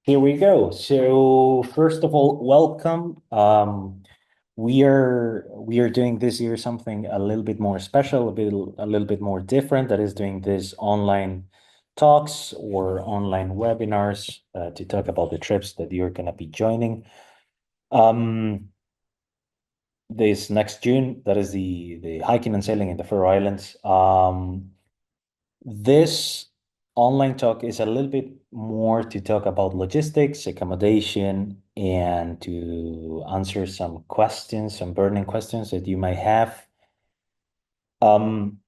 Here we go. So first of all, welcome. We are doing this year something a little bit more special, a little bit more different. That is doing this online talks or online webinars to talk about the trips that you're gonna be joining. Um, this next June, that is the hiking and sailing in the Faroe Islands. This online talk is a little bit more to talk about logistics, accommodation, and to answer some questions, some burning questions that you might have. Um,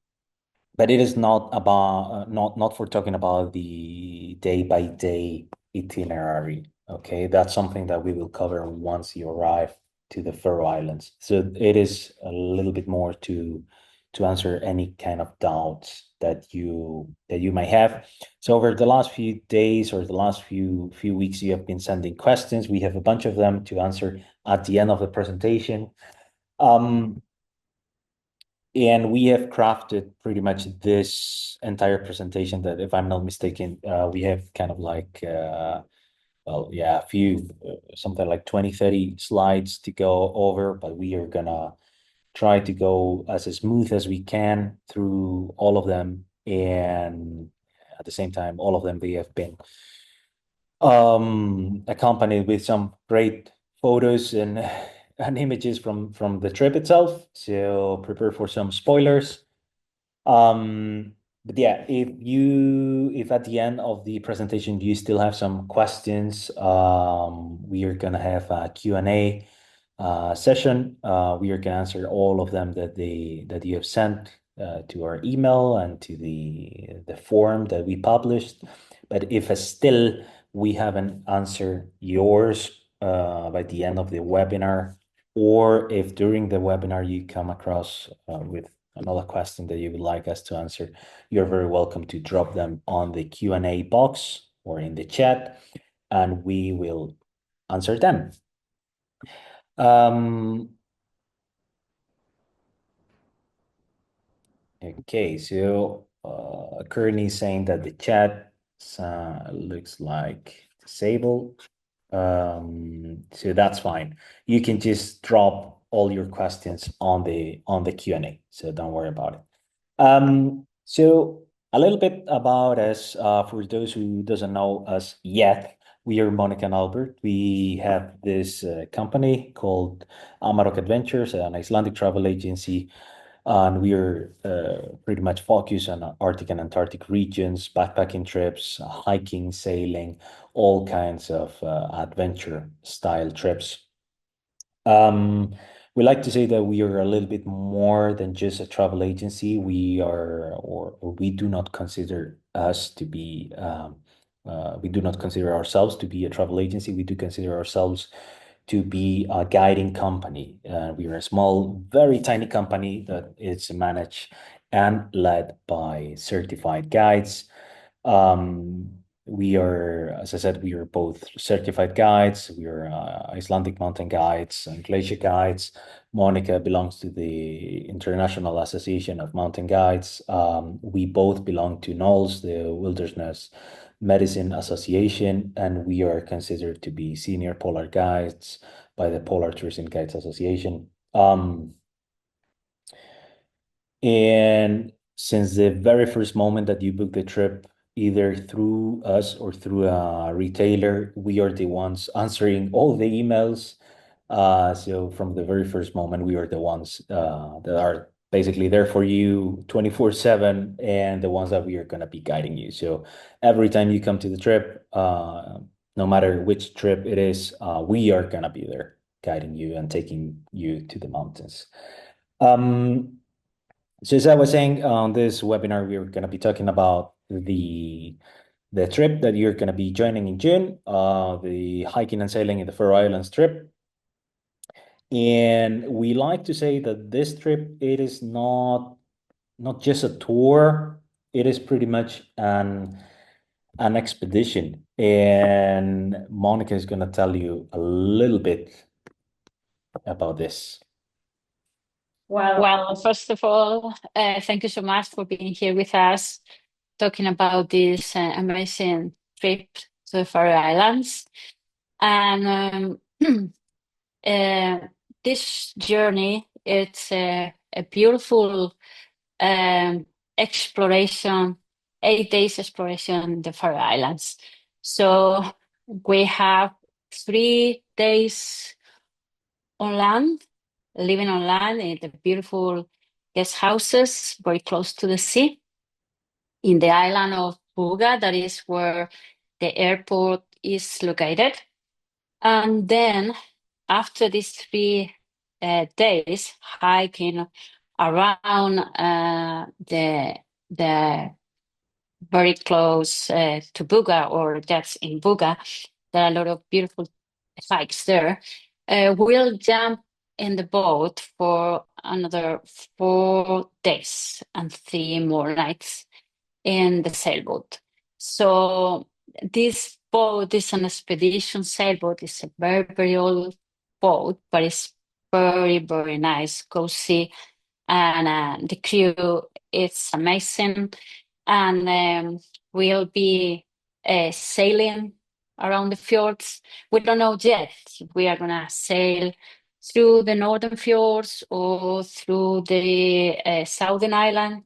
but it is not about not for talking about the day by day itinerary. Okay, that's something that we will cover once you arrive to the Faroe Islands. So it is a little bit more to answer any kind of doubts that you might have. So over the last few days or the last few weeks, you have been sending questions. We have a bunch of them to answer at the end of the presentation. Um, and we have crafted pretty much this entire presentation that, if I'm not mistaken, we have kind of like, well, yeah, a few, something like 20, 30 slides to go over, but we are gonna try to go as smooth as we can through all of them. And at the same time, all of them, they have been accompanied with some great photos and and images from the trip itself. So prepare for some spoilers. But yeah, if at the end of the presentation you still have some questions, we are gonna have a Q&A session. We are gonna answer all of them that you have sent to our email and to the form that we published. But if still we haven't answered yours by the end of the webinar, or if during the webinar you come across with another question that you would like us to answer, you're very welcome to drop them on the Q&A box or in the chat, and we will answer them. Okay, so Courtney saying that the chat looks like disabled. So that's fine. You can just drop all your questions on the Q&A, so don't worry about it. So a little bit about us, for those who doesn't know us yet, we are Monica and Albert. We have this company called Amarok Adventures, an Icelandic travel agency, and we are pretty much focused on Arctic and Antarctic regions, backpacking trips, hiking, sailing, all kinds of adventure style trips. Um, we like to say that we are a little bit more than just a travel agency. We are, or we do not consider us to be, we do not consider ourselves to be a travel agency. We do consider ourselves to be a guiding company. We are a small, very tiny company that is managed and led by certified guides. We are, as I said, we are both certified guides. We are Icelandic mountain guides and glacier guides. Monica belongs to the International Association of Mountain Guides. We both belong to NOLS, the Wilderness Medicine Association, and we are considered to be senior polar guides by the Polar Tourism Guides Association. And since the very first moment that you book the trip, either through us or through a retailer, we are the ones answering all the emails. So from the very first moment, we are the ones that are basically there for you 24/7 and the ones that we are going to be guiding you. So every time you come to the trip, no matter which trip it is, we are going to be there guiding you and taking you to the mountains. Um, so as I was saying, on this webinar, we're going to be talking about the trip that you're going to be joining in June, the hiking and sailing in the Faroe Islands trip. And we like to say that this trip, it is not just a tour, it is pretty much an expedition. And Monica is going to tell you a little bit about this. Well, first of all, thank you so much for being here with us, talking about this amazing trip to the Faroe Islands. And uh, this journey, it's a beautiful um, exploration, 8 days exploration in the Faroe Islands. So we have 3 days on land, living on land in the beautiful guest houses very close to the sea in the island of Buga, that is where the airport is located. And then after these 3 days hiking around the very close to Buga, or that's in Buga, there are a lot of beautiful hikes there. We'll jump in the boat for another 4 days and 3 more nights in the sailboat. So this boat is an expedition sailboat. It's a very, very old boat, but it's very, very nice, cozy, and the crew is amazing. And we'll be sailing around the fjords. We don't know yet if we are gonna sail through the northern fjords or through the southern island.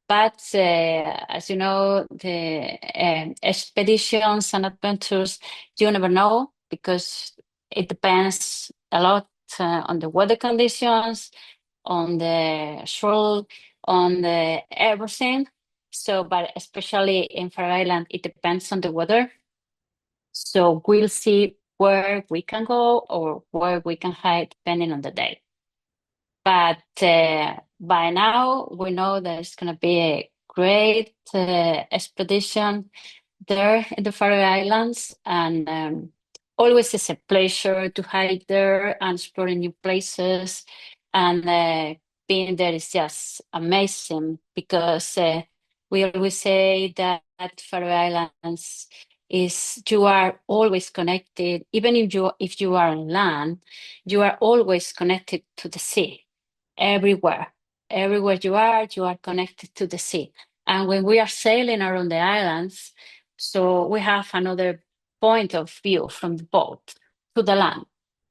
But as you know, the expeditions and adventures, you never know, because it depends a lot on the weather conditions, on the shore, on the everything. So, but especially in Faroe Island, it depends on the weather. So we'll see where we can go or where we can hide depending on the day. But by now, we know that it's going to be a great expedition there in the Faroe Islands. And always it's a pleasure to hike there and exploring new places. And being there is just amazing, because we always say that Faroe Islands is, you are always connected. Even if you are on land, you are always connected to the sea. Everywhere you are connected to the sea. And when we are sailing around the islands, so we have another point of view from the boat to the land.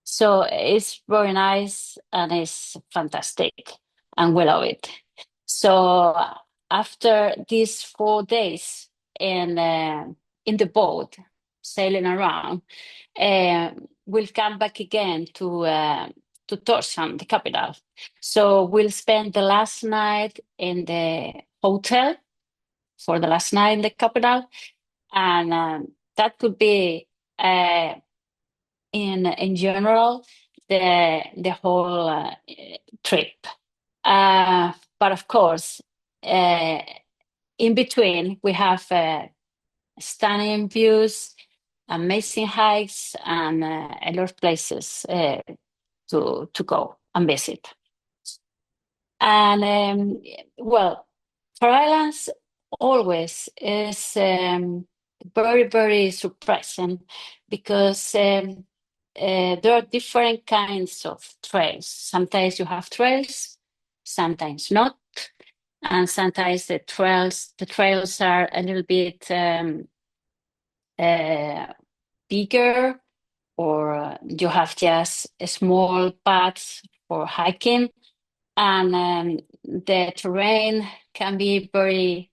So it's very nice and it's fantastic, and we love it. So after these 4 days in the boat sailing around, we'll come back again to Tórshavn, the capital. So we'll spend the last night in the hotel for the last night in the capital, and that could be in general the whole trip. But of course, uh, in between we have stunning views, amazing hikes, and a lot of places to go and visit. And well, for islands always is very, very surprising, because there are different kinds of trails. Sometimes you have trails, sometimes not, and sometimes the trails are a little bit uh, bigger, or you have just a small paths for hiking, and the terrain can be very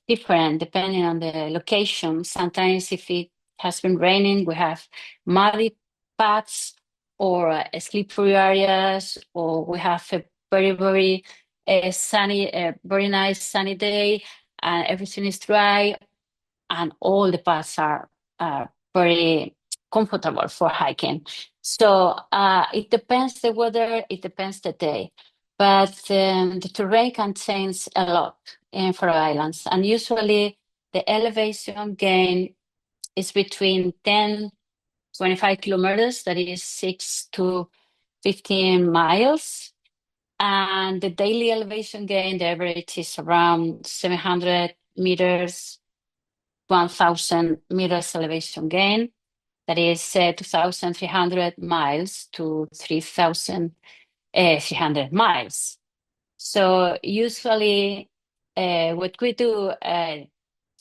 different depending on the location. Sometimes if it has been raining, we have muddy paths, or slippery areas, or we have a very, very sunny, very nice sunny day, and everything is dry, and all the paths are very comfortable for hiking. So it depends the weather, it depends the day, but the terrain can change a lot in Faroe Islands, and usually the elevation gain is between 10, 25 kilometers, that is 6 to 15 miles. And the daily elevation gain, the average is around 700 meters, 1,000 meters elevation gain. That is 2,300 miles to 3,300 miles. So usually what we do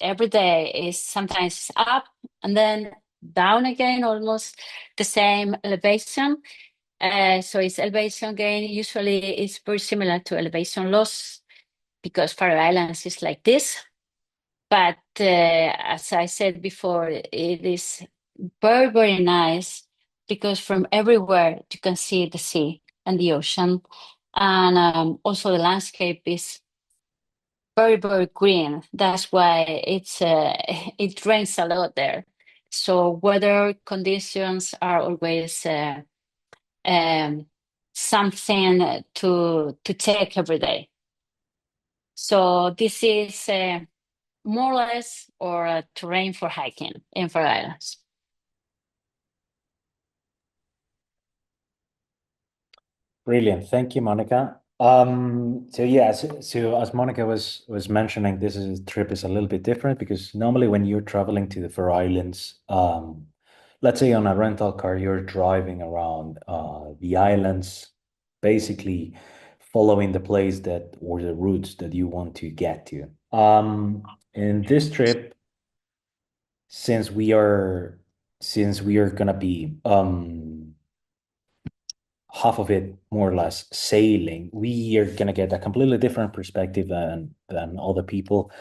every day is sometimes up and then down again, almost the same elevation. So its elevation gain usually is very similar to elevation loss because Faroe Islands is like this. But as I said before, it is very, very nice because from everywhere you can see the sea and the ocean. And also the landscape is very, very green. That's why it rains a lot there. So weather conditions are always um, something to take every day. So this is more or less or terrain for hiking in Faroe Islands. Brilliant. Thank you, Monica. So as Monica was mentioning, trip is a little bit different because normally when you're traveling to the Faroe Islands, let's say on a rental car, you're driving around the islands, basically following the place that or the routes that you want to get to. In this trip, since we are since we are gonna be half of it more or less sailing, we are going to get a completely different perspective than other people.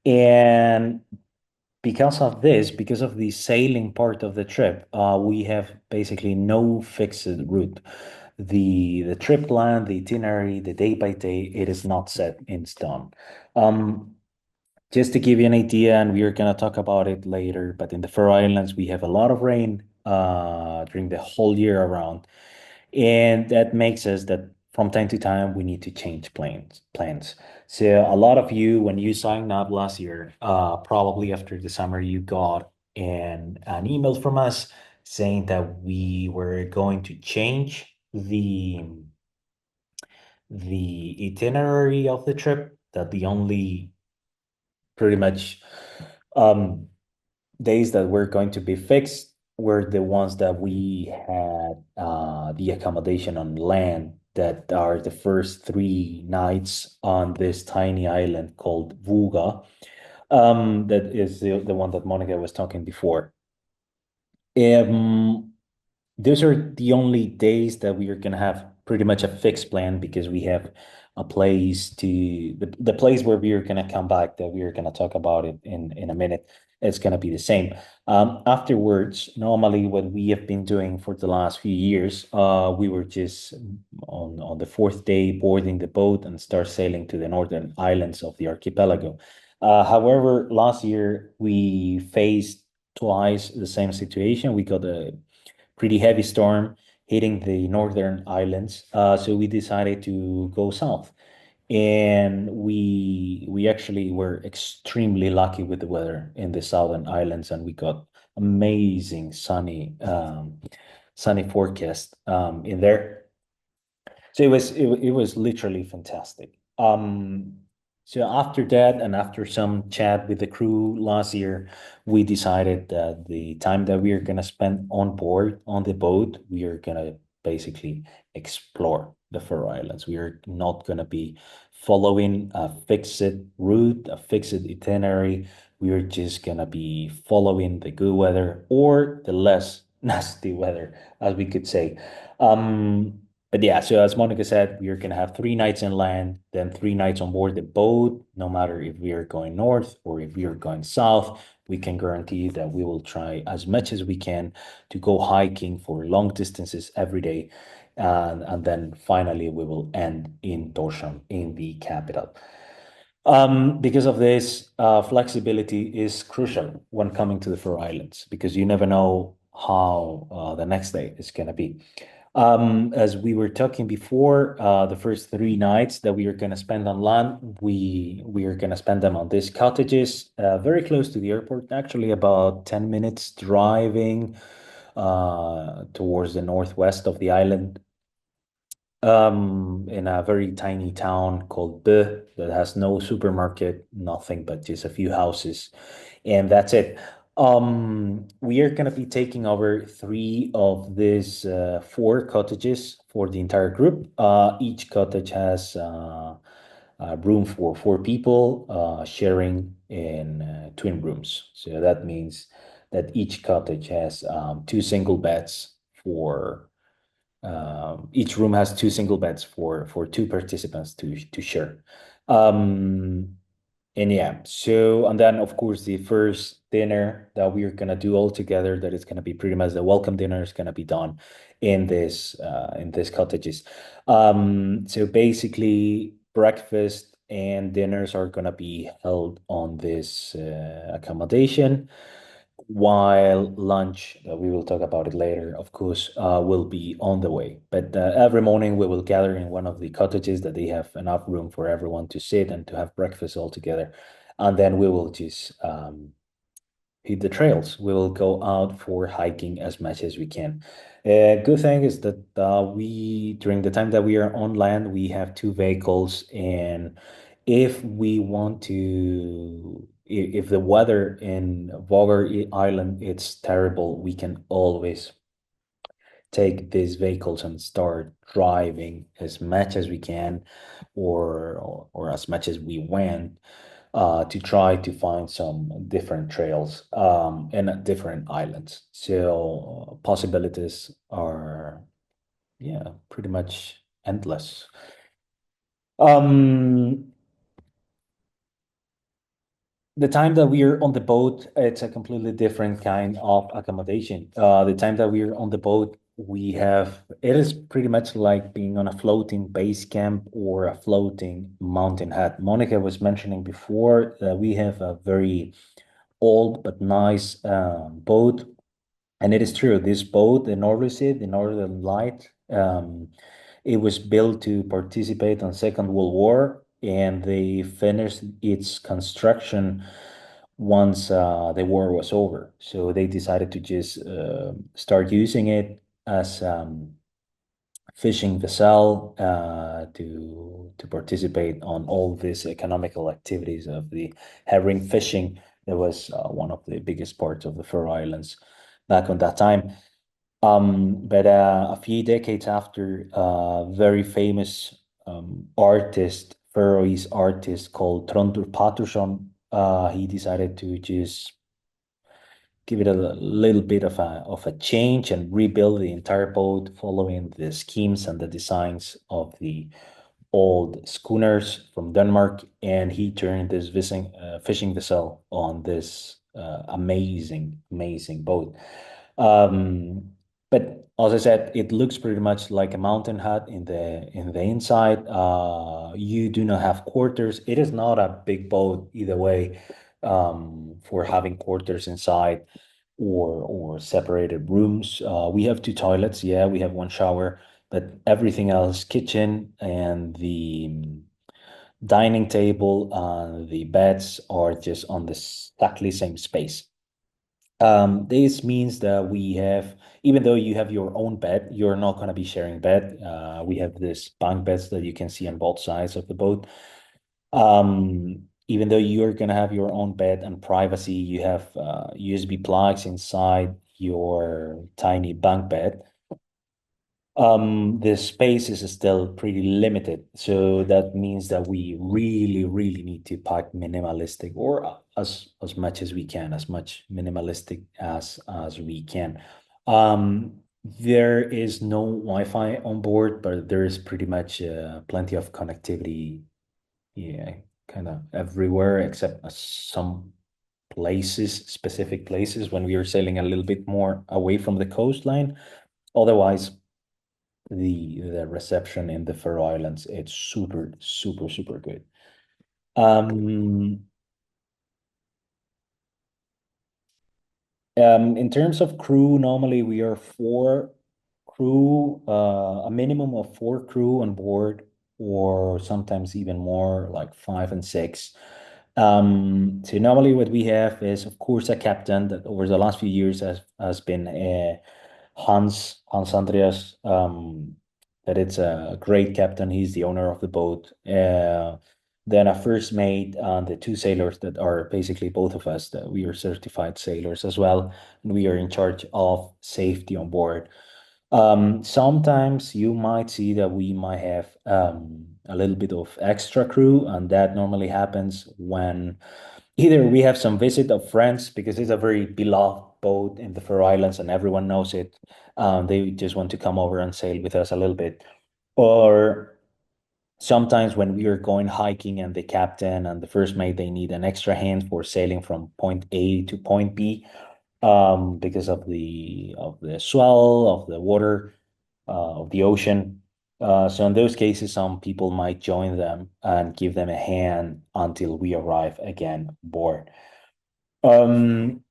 And because of the sailing part of the trip, we have basically no fixed route. The trip plan, the itinerary, the day by day, it is not set in stone. Um, just to give you an idea, and we are going to talk about it later, but in the Faroe Islands, we have a lot of rain during the whole year around. And that makes us that from time to time we need to change plans. So a lot of you, when you signed up last year, probably after the summer, you got an email from us saying that we were going to change the itinerary of the trip, that the only pretty much um days that were going to be fixed were the ones that we had the accommodation on land, that are the first 3 nights on this tiny island called Vuga. That is the one that Monica was talking before. Um, those are the only days that we are going to have pretty much a fixed plan, because we have a place to the place where we are going to come back, that we are going to talk about it in a minute. It's going to be the same. Afterwards, normally what we have been doing for the last few years, we were just on the fourth day boarding the boat and start sailing to the northern islands of the archipelago. However, last year we faced twice the same situation. We got a pretty heavy storm hitting the northern islands. So we decided to go south. And we actually were extremely lucky with the weather in the southern islands, and we got amazing sunny forecast in there. So it was literally fantastic. So after that, and after some chat with the crew last year, we decided that the time that we are gonna spend on board on the boat, we are gonna basically explore the Faroe Islands. We are not gonna be following a fixed route, a fixed itinerary. We are just gonna be following the good weather or the less nasty weather, as we could say. But yeah, so as Monica said, we are going to have 3 nights in land, then 3 nights on board the boat. No matter if we are going north or if we are going south, we can guarantee that we will try as much as we can to go hiking for long distances every day. And then finally, we will end in Tórshavn, in the capital. Because of this, flexibility is crucial when coming to the Faroe Islands, because you never know how the next day is going to be. As we were talking before, the first 3 nights that we are going to spend on land, we are going to spend them on these cottages, very close to the airport, actually about 10 minutes driving towards the northwest of the island, in a very tiny town called Bø, that has no supermarket, nothing but just a few houses, and that's it. We are going to be taking over 3 of these 4 cottages for the entire group. Each cottage has room for 4 people, sharing in twin rooms. So that means that each cottage has two single beds for each room has two single beds for two participants to share. Um, and yeah, so and then of course the first dinner that we're gonna do all together, that is gonna be pretty much the welcome dinner, is gonna be done in this cottages. So basically breakfast and dinners are gonna be held on this accommodation, while lunch, we will talk about it later, of course, will be on the way. But every morning we will gather in one of the cottages that they have enough room for everyone to sit and to have breakfast all together. And then we will just hit the trails. We will go out for hiking as much as we can. Good thing is that during the time that we are on land, we have two vehicles, and if we want to, if the weather in Vogger Island it's terrible, we can always take these vehicles and start driving as much as we can, or as much as we went, to try to find some different trails and different islands. So possibilities are, yeah, pretty much endless. Um, the time that we are on the boat, it's a completely different kind of accommodation. The time that we are on the boat, it is pretty much like being on a floating base camp or a floating mountain hut. Monica was mentioning before that we have a very old but nice boat. And it is true, this boat, the Norwegian, the Northern Light, it was built to participate on Second World War, and they finished its construction once the war was over. So they decided to just start using it as fishing vessel to participate on all these economical activities of the herring fishing. That was one of the biggest parts of the Faroe Islands back on that time. But a few decades after, very famous Faroese artist called Trondur Patterson, he decided to just give it a little bit of a change and rebuild the entire boat following the schemes and the designs of the old schooners from Denmark, and he turned this fishing vessel on this amazing boat. Um, but as I said, it looks pretty much like a mountain hut in the inside. You do not have quarters. It is not a big boat either way, for having quarters inside or separated rooms. We have two toilets. Yeah, we have one shower, but everything else, kitchen and the dining table, the beds are just on the exactly same space. This means that even though you have your own bed, you're not going to be sharing bed. We have this bunk beds that you can see on both sides of the boat. Even though you're going to have your own bed and privacy, you have USB plugs inside your tiny bunk bed. The space is still pretty limited, so that means that we really need to pack minimalistic, or as much as we can, as much minimalistic as we can. There is no Wi-Fi on board, but there is pretty much plenty of connectivity, yeah, kind of everywhere except some places, specific places when we are sailing a little bit more away from the coastline. Otherwise, the reception in the Faroe Islands, it's super good. Um, in terms of crew, normally we are four crew, a minimum of four crew on board, or sometimes even more, like five and six. So normally what we have is, of course, a captain that over the last few years has been Hans Andreas. That it's a great captain. He's the owner of the boat. Then a first mate and the two sailors that are basically both of us, that we are certified sailors as well, and we are in charge of safety on board. Sometimes you might see that we might have a little bit of extra crew, and that normally happens when either we have some visit of friends because it's a very beloved boat in the Faroe Islands and everyone knows it. They just want to come over and sail with us a little bit. Or sometimes when we are going hiking and the captain and the first mate, they need an extra hand for sailing from point A to point B, because of the swell of the water, of the ocean. So in those cases, some people might join them and give them a hand until we arrive again aboard. Um,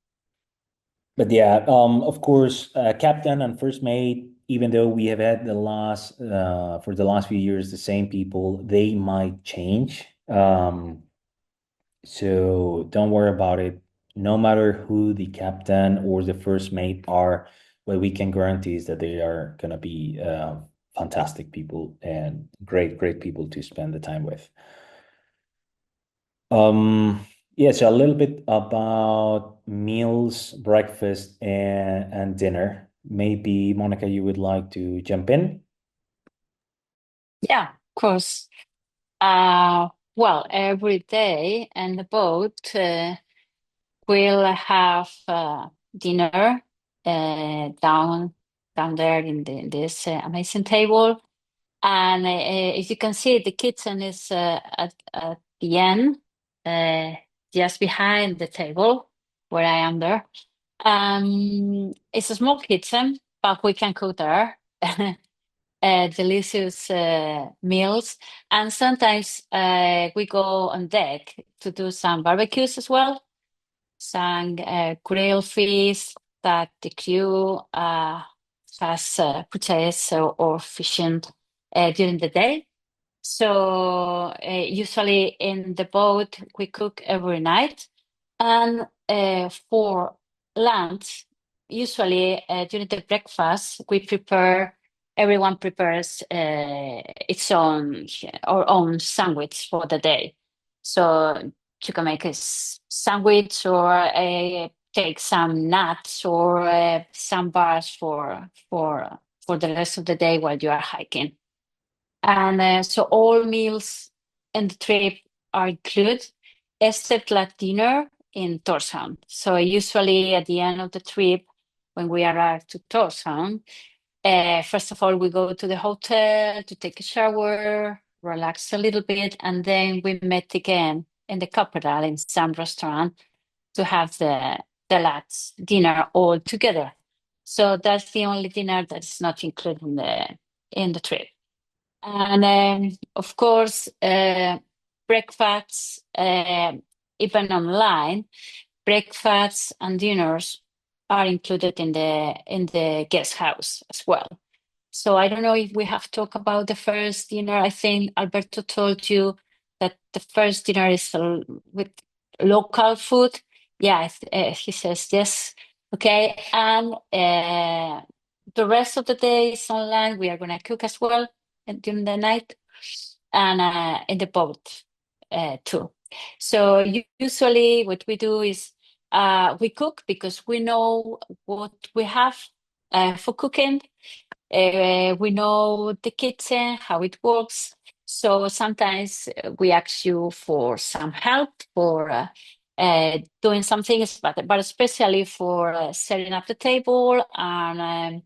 but yeah, of course, captain and first mate, even though we have had for the last few years, the same people, they might change. So don't worry about it. No matter who the captain or the first mate are, what we can guarantee is that they are gonna be fantastic people and great people to spend the time with. Yeah, so a little bit about meals, breakfast, and dinner. Maybe Monica, you would like to jump in? Yeah, of course. Well, every day in the boat, we'll have dinner down there in this amazing table. And as you can see, the kitchen is at the end, uh, just behind the table where I am there. It's a small kitchen, but we can cook there. Delicious meals. And sometimes we go on deck to do some barbecues as well, some grilled fish that the crew has purchased or fishing during the day. So usually in the boat, we cook every night. And for lunch, usually during the breakfast, everyone prepares its own, our own sandwich for the day. So you can make a sandwich or take some nuts or some bars for the rest of the day while you are hiking. And so all meals in the trip are included, except like dinner in Tórshavn. So usually at the end of the trip, when we arrive to Tórshavn, first of all, we go to the hotel to take a shower, relax a little bit, and then we meet again in the capital in some restaurant to have the last dinner all together. So that's the only dinner that's not included in the trip. And of course, breakfasts, even online, breakfasts and dinners are included in the guest house as well. So I don't know if we have talked about the first dinner. I think Alberto told you that the first dinner is with local food. Yeah, he says yes. Okay, and the rest of the day is online. We are going to cook as well during the night and in the boat too. So usually what we do is we cook because we know what we have for cooking. We know the kitchen, how it works. So sometimes we ask you for some help for doing some things, but especially for setting up the table and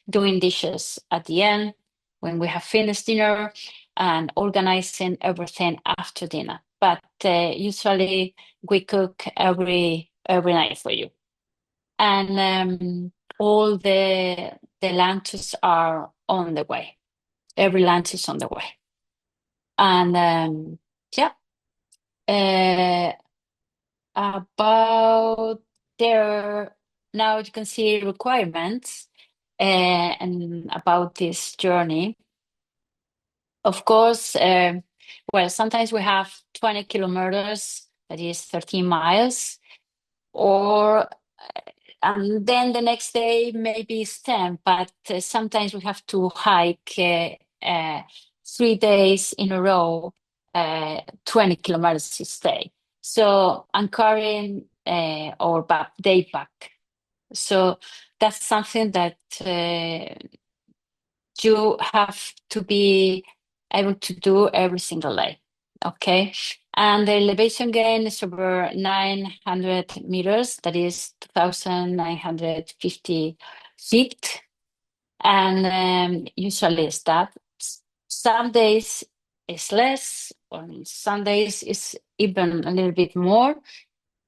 doing dishes at the end when we have finished dinner and organizing everything after dinner. But usually we cook every night for you. And all the lunches are on the way. Every lunch is on the way. And yeah, uh, about their now you can see requirements and about this journey. Of course, well, sometimes we have 20 kilometers, that is 13 miles, or and then the next day maybe it's 10, but sometimes we have to hike 3 days in a row, 20 kilometers each day. So anchoring or day back. So that's something that you have to be able to do every single day. Okay. And the elevation gain is over 900 meters, that is 2,950 feet. And usually it's that. Some days it's less, or some days it's even a little bit more,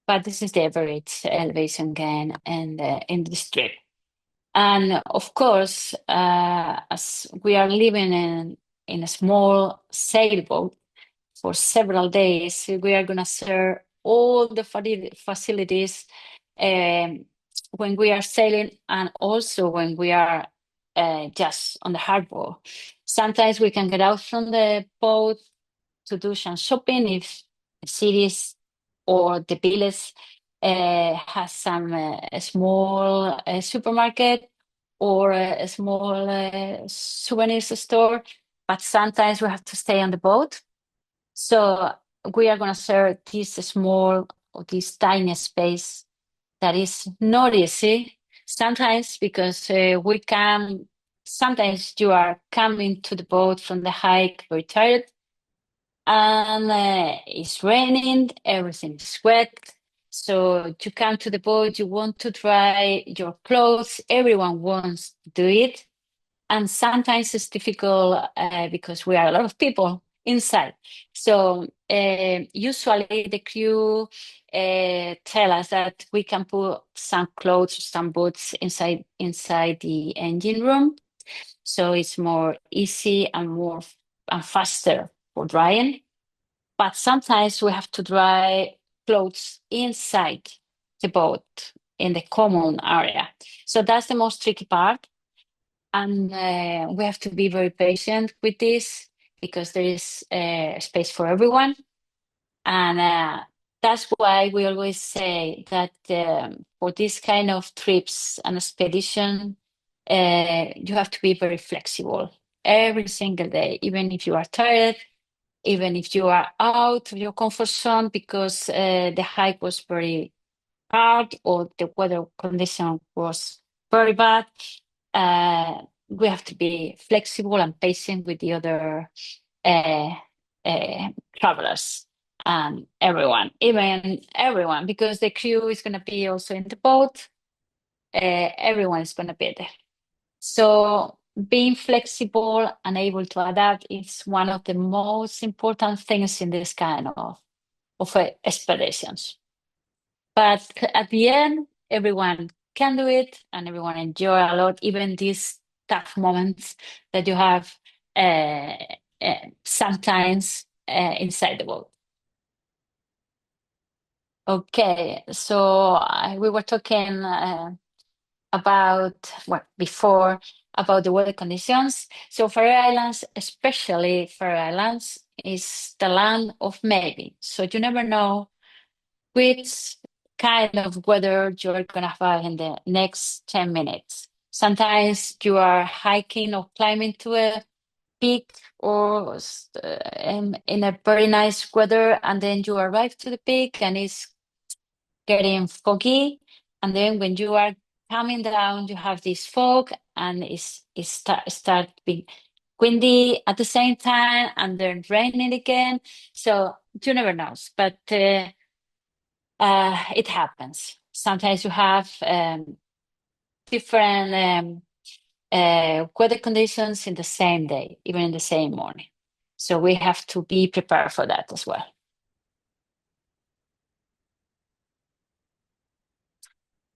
but this is the average elevation gain in this trip. And of course, as we are living in a small sailboat for several days, we are going to share all the facilities um, when we are sailing and also when we are just on the harbor. Sometimes we can get out from the boat to do some shopping if the cities or the village has some small supermarket or a small souvenirs store, but sometimes we have to stay on the boat. So we are going to share this small or this tiny space that is not easy sometimes because we can. Sometimes you are coming to the boat from the hike very tired, and it's raining, everything is wet. So you come to the boat, you want to dry your clothes, everyone wants to do it. And sometimes it's difficult because we are a lot of people inside. So usually the crew tell us that we can put some clothes, some boots inside the engine room. So it's more easy and more and faster for drying. But sometimes we have to dry clothes inside the boat in the common area. So that's the most tricky part. And we have to be very patient with this because there is space for everyone. And that's why we always say that for this kind of trips and expedition, you have to be very flexible every single day, even if you are tired, even if you are out of your comfort zone because the hike was very hard or the weather condition was very bad. We have to be flexible and patient with the other uh, uh, travelers and everyone, even everyone, because the crew is going to be also in the boat. Everyone is going to be there. So being flexible and able to adapt is one of the most important things in this kind of expeditions. But at the end, everyone can do it and everyone enjoy a lot, even these tough moments that you have uh, sometimes inside the boat. Okay, so we were talking about what before about the weather conditions. So Faroe Islands, especially Faroe Islands, is the land of maybe. So you never know which kind of weather you're going to have in the next 10 minutes. Sometimes you are hiking or climbing to a peak or in a very nice weather, and then you arrive to the peak and it's getting foggy. And then when you are coming down, you have this fog and start being windy at the same time and then raining again. So you never know. But it happens. Sometimes you have different weather conditions in the same day, even in the same morning. So we have to be prepared for that as well.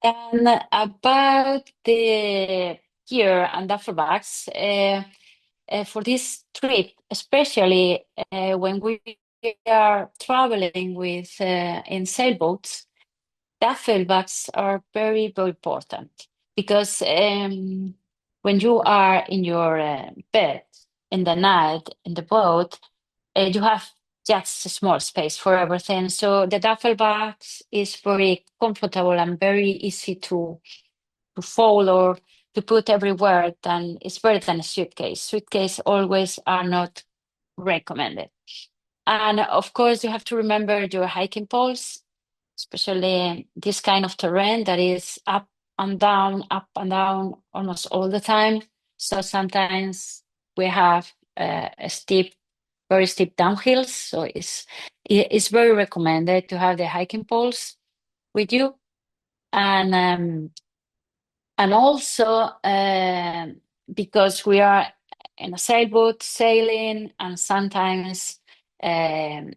And about the gear and duffel bags, for this trip, especially when we are traveling with in sailboats, duffel bags are very, very important because when you are in your bed in the night in the boat, you have just a small space for everything. So the duffel bags is very comfortable and very easy to fold or to put everywhere. Then it's better than a suitcase. Suitcase always are not recommended. And of course, you have to remember your hiking poles, especially this kind of terrain that is up and down almost all the time. So sometimes we have steep, very steep downhills. So it's very recommended to have the hiking poles with you. And also because we are in a sailboat sailing, and sometimes um,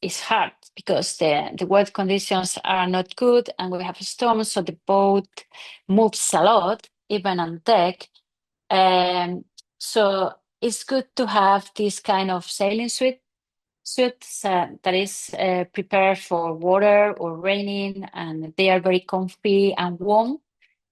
it's hard because the weather conditions are not good and we have storms, so the boat moves a lot, even on deck. Um, so it's good to have this kind of sailing suits that is prepared for water or raining, and they are very comfy and warm.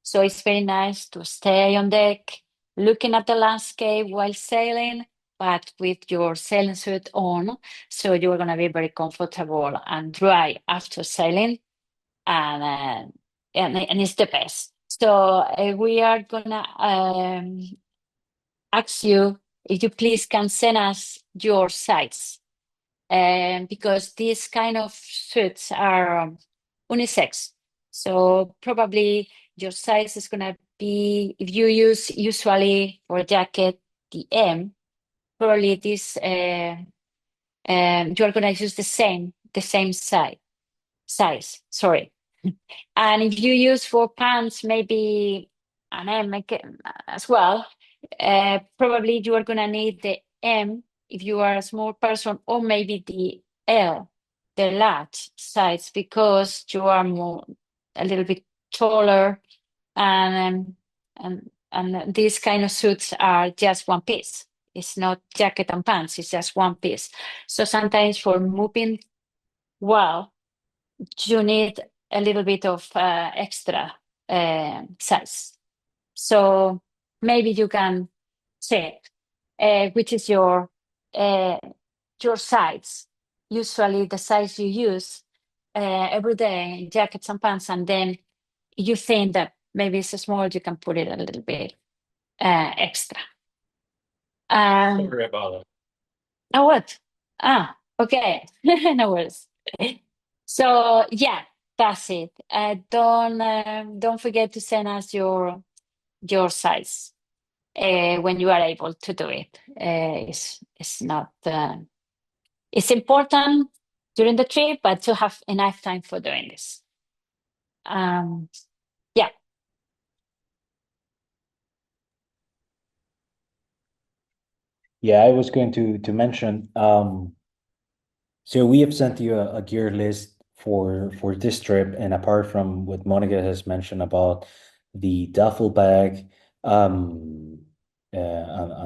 So it's very nice to stay on deck, looking at the landscape while sailing, but with your sailing suit on. So you're going to be very comfortable and dry after sailing. And it's the best. So we are going to ask you if you please can send us your sites, because these kind of suits are unisex. So probably your size is gonna be, if you use usually for a jacket the M, probably this you are gonna use the same size. Sorry. And if you use for pants, maybe an M as well, probably you are going to need the M if you are a small person, or maybe the L, the large size, because you are a little bit taller, and these kind of suits are just one piece. It's not jacket and pants, it's just one piece. So sometimes for moving well, you need a little bit of extra size. So maybe you can check which is uh, your size. Usually the size you use every day in jackets and pants, and then you think that maybe it's small, you can put it a little bit extra. Sorry about that. Oh, what? Okay. No worries. So yeah, that's it. Don't forget to send us your size when you are able to do it. It's not it's important during the trip, but to have enough time for doing this. Um, yeah. Yeah, I was going to mention. So we have sent you a gear list for this trip, and apart from what Monica has mentioned about the duffel bag, on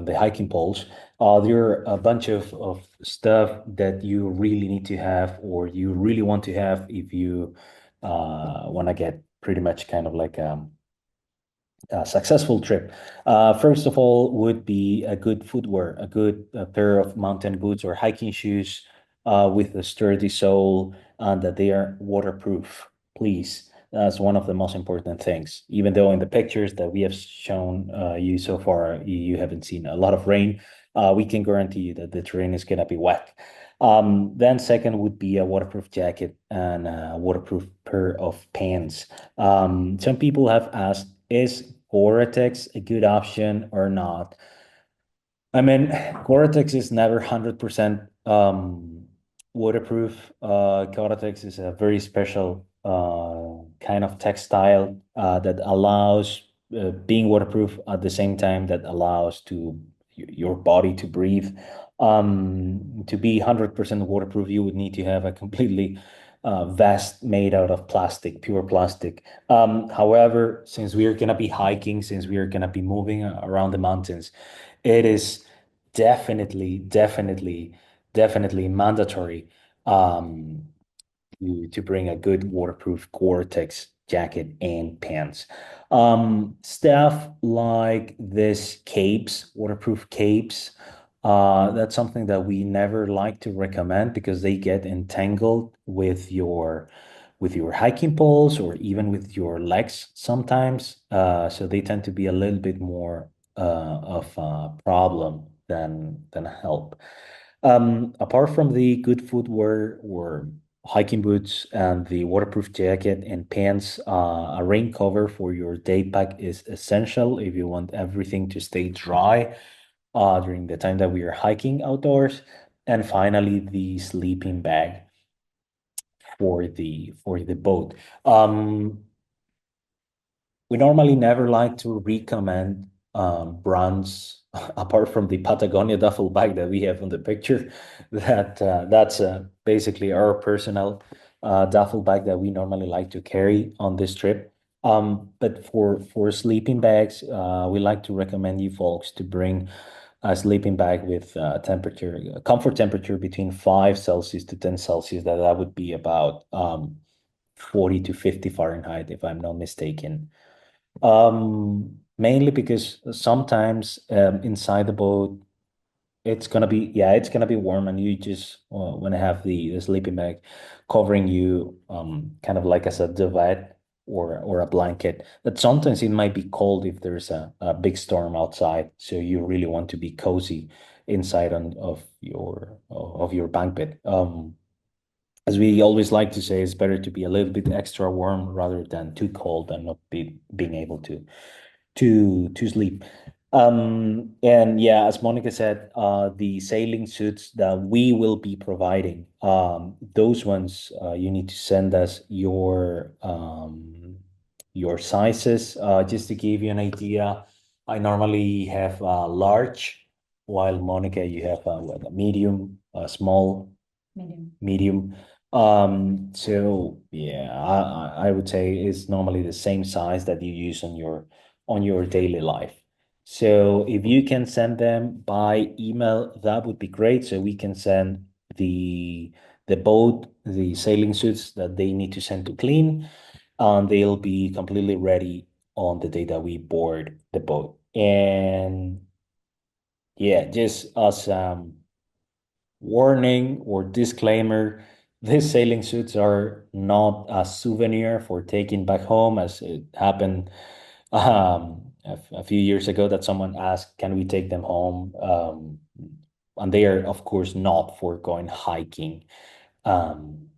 the hiking poles, there are a bunch of stuff that you really need to have, or you really want to have if you want to get pretty much kind of like a successful trip. First of all, would be a good footwear, a good pair of mountain boots or hiking shoes with a sturdy sole, and that they are waterproof. Please, that's one of the most important things. Even though in the pictures that we have shown you so far, you haven't seen a lot of rain, we can guarantee you that the terrain is going to be wet. Then second would be a waterproof jacket and a waterproof pair of pants. Some people have asked, is Gore-Tex a good option or not? I mean, Gore-Tex is never 100% waterproof. Gore-Tex is a very special kind of textile that allows being waterproof at the same time that allows to your body to breathe. To be 100% waterproof, you would need to have a completely vest made out of plastic, pure plastic. However, since we are going to be hiking, since we are going to be moving around the mountains, it is definitely mandatory um, to bring a good waterproof Gore-Tex jacket and pants. Stuff like this capes, waterproof capes, that's something that we never like to recommend because they get entangled with your hiking poles or even with your legs sometimes. So they tend to be a little bit more of a problem than help. Apart from the good footwear or hiking boots and the waterproof jacket and pants, a rain cover for your day pack is essential if you want everything to stay dry. during the time that we are hiking outdoors. And finally, the sleeping bag for the boat. We normally never like to recommend brands apart from the Patagonia duffel bag that we have on the picture. That's basically our personal duffel bag that we normally like to carry on this trip. But for sleeping bags, we like to recommend you folks to bring a sleeping bag with comfort temperature between 5 Celsius to 10 Celsius. That would be about 40 to 50 Fahrenheit, if I'm not mistaken. Mainly because sometimes inside the boat, it's gonna be warm, and you just want to have the sleeping bag covering you, kind of like as a duvet or a blanket. But sometimes it might be cold if there's a big storm outside, so you really want to be cozy inside of your bunk bed. As we always like to say, it's better to be a little bit extra warm rather than too cold and not being able to sleep. And yeah, as Monica said, the sailing suits that we will be providing, those ones, you need to send us your sizes. Just to give you an idea, I normally have a large, while Monica, you have what, a medium, a small, medium. So yeah, I would say it's normally the same size that you use on your daily life. So if you can send them by email, that would be great. So we can send the boat, the sailing suits that they need to send to clean, and they'll be completely ready on the day that we board the boat. And yeah, just as warning or disclaimer, these sailing suits are not a souvenir for taking back home, as it happened a few years ago that someone asked, can we take them home? And they are, of course, not for going hiking. Um,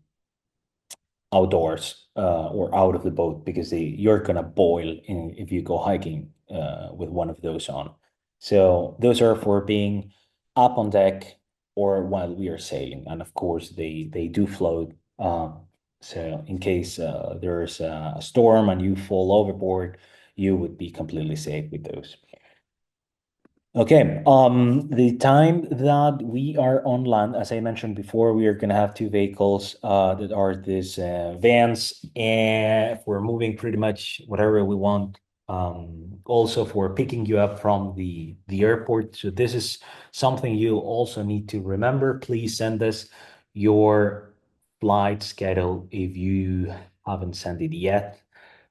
Outdoors or out of the boat, because you're gonna boil if you go hiking with one of those on. So those are for being up on deck or while we are sailing, and of course they do float. So in case there's a storm and you fall overboard, you would be completely safe with those. Okay. The time that we are on land, as I mentioned before, we are gonna have two vehicles that are these vans, and we're moving pretty much whatever we want. Also for picking you up from the airport. So this is something you also need to remember. Please send us your flight schedule if you haven't sent it yet.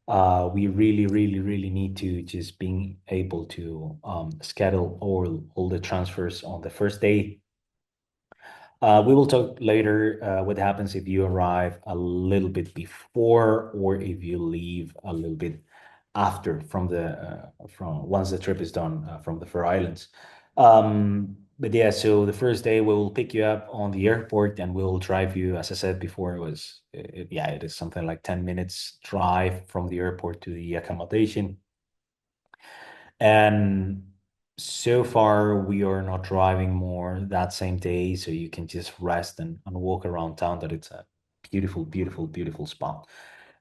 We really, really, really need to just being able to schedule all the transfers on the first day. We will talk later what happens if you arrive a little bit before or if you leave a little bit after from once the trip is done from the Faroe Islands. But yeah, so the first day we will pick you up on the airport and we'll drive you. As I said before, yeah, it is something like 10 minutes drive from the airport to the accommodation. And so far, we are not driving more that same day, so you can just rest and walk around town. That it's a beautiful, beautiful, beautiful spot.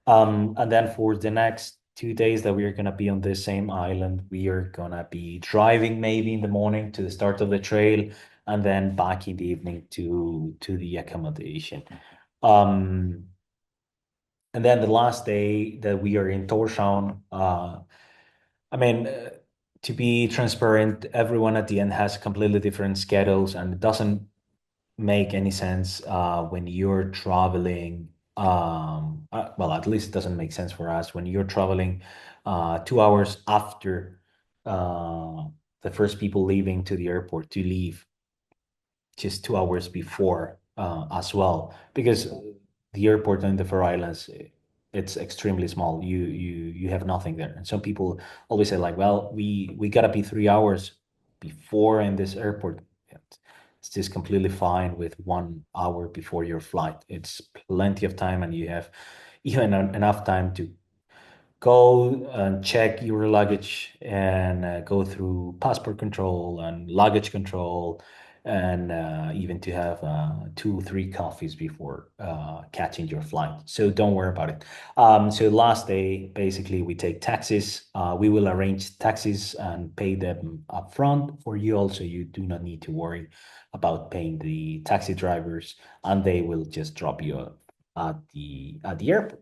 And then for the next 2 days that we are gonna be on this same island, we are gonna be driving maybe in the morning to the start of the trail, and then back in the evening to the accommodation. Um, and then the last day that we are in Tórshavn, I mean, to be transparent, everyone at the end has completely different schedules, and it doesn't make any sense when you're traveling. Well, at least it doesn't make sense for us when you're traveling 2 hours after uh, the first people leaving to the airport to leave just 2 hours before as well, because the airport in the Faroe Islands, it's extremely small. You have nothing there, and some people always say like, well, we gotta be 3 hours before in this airport. It's just completely fine with 1 hour before your flight. It's plenty of time, and you have even enough time to go and check your luggage and go through passport control and luggage control, and even to have 2 3 coffees before catching your flight. So don't worry about it. So last day, basically, we take taxis. We will arrange taxis and pay them upfront for you. Also, you do not need to worry about paying the taxi drivers, and they will just drop you at the airport.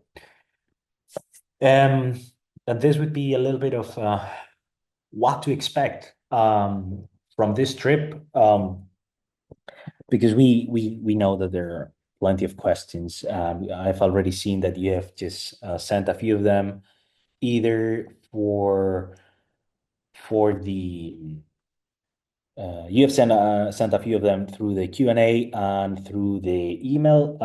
Um, and this would be a little bit of what to expect from this trip, because we know that there are plenty of questions. I've already seen that you have just sent a few of them, either for the you have sent a few of them through the Q&A and through the email.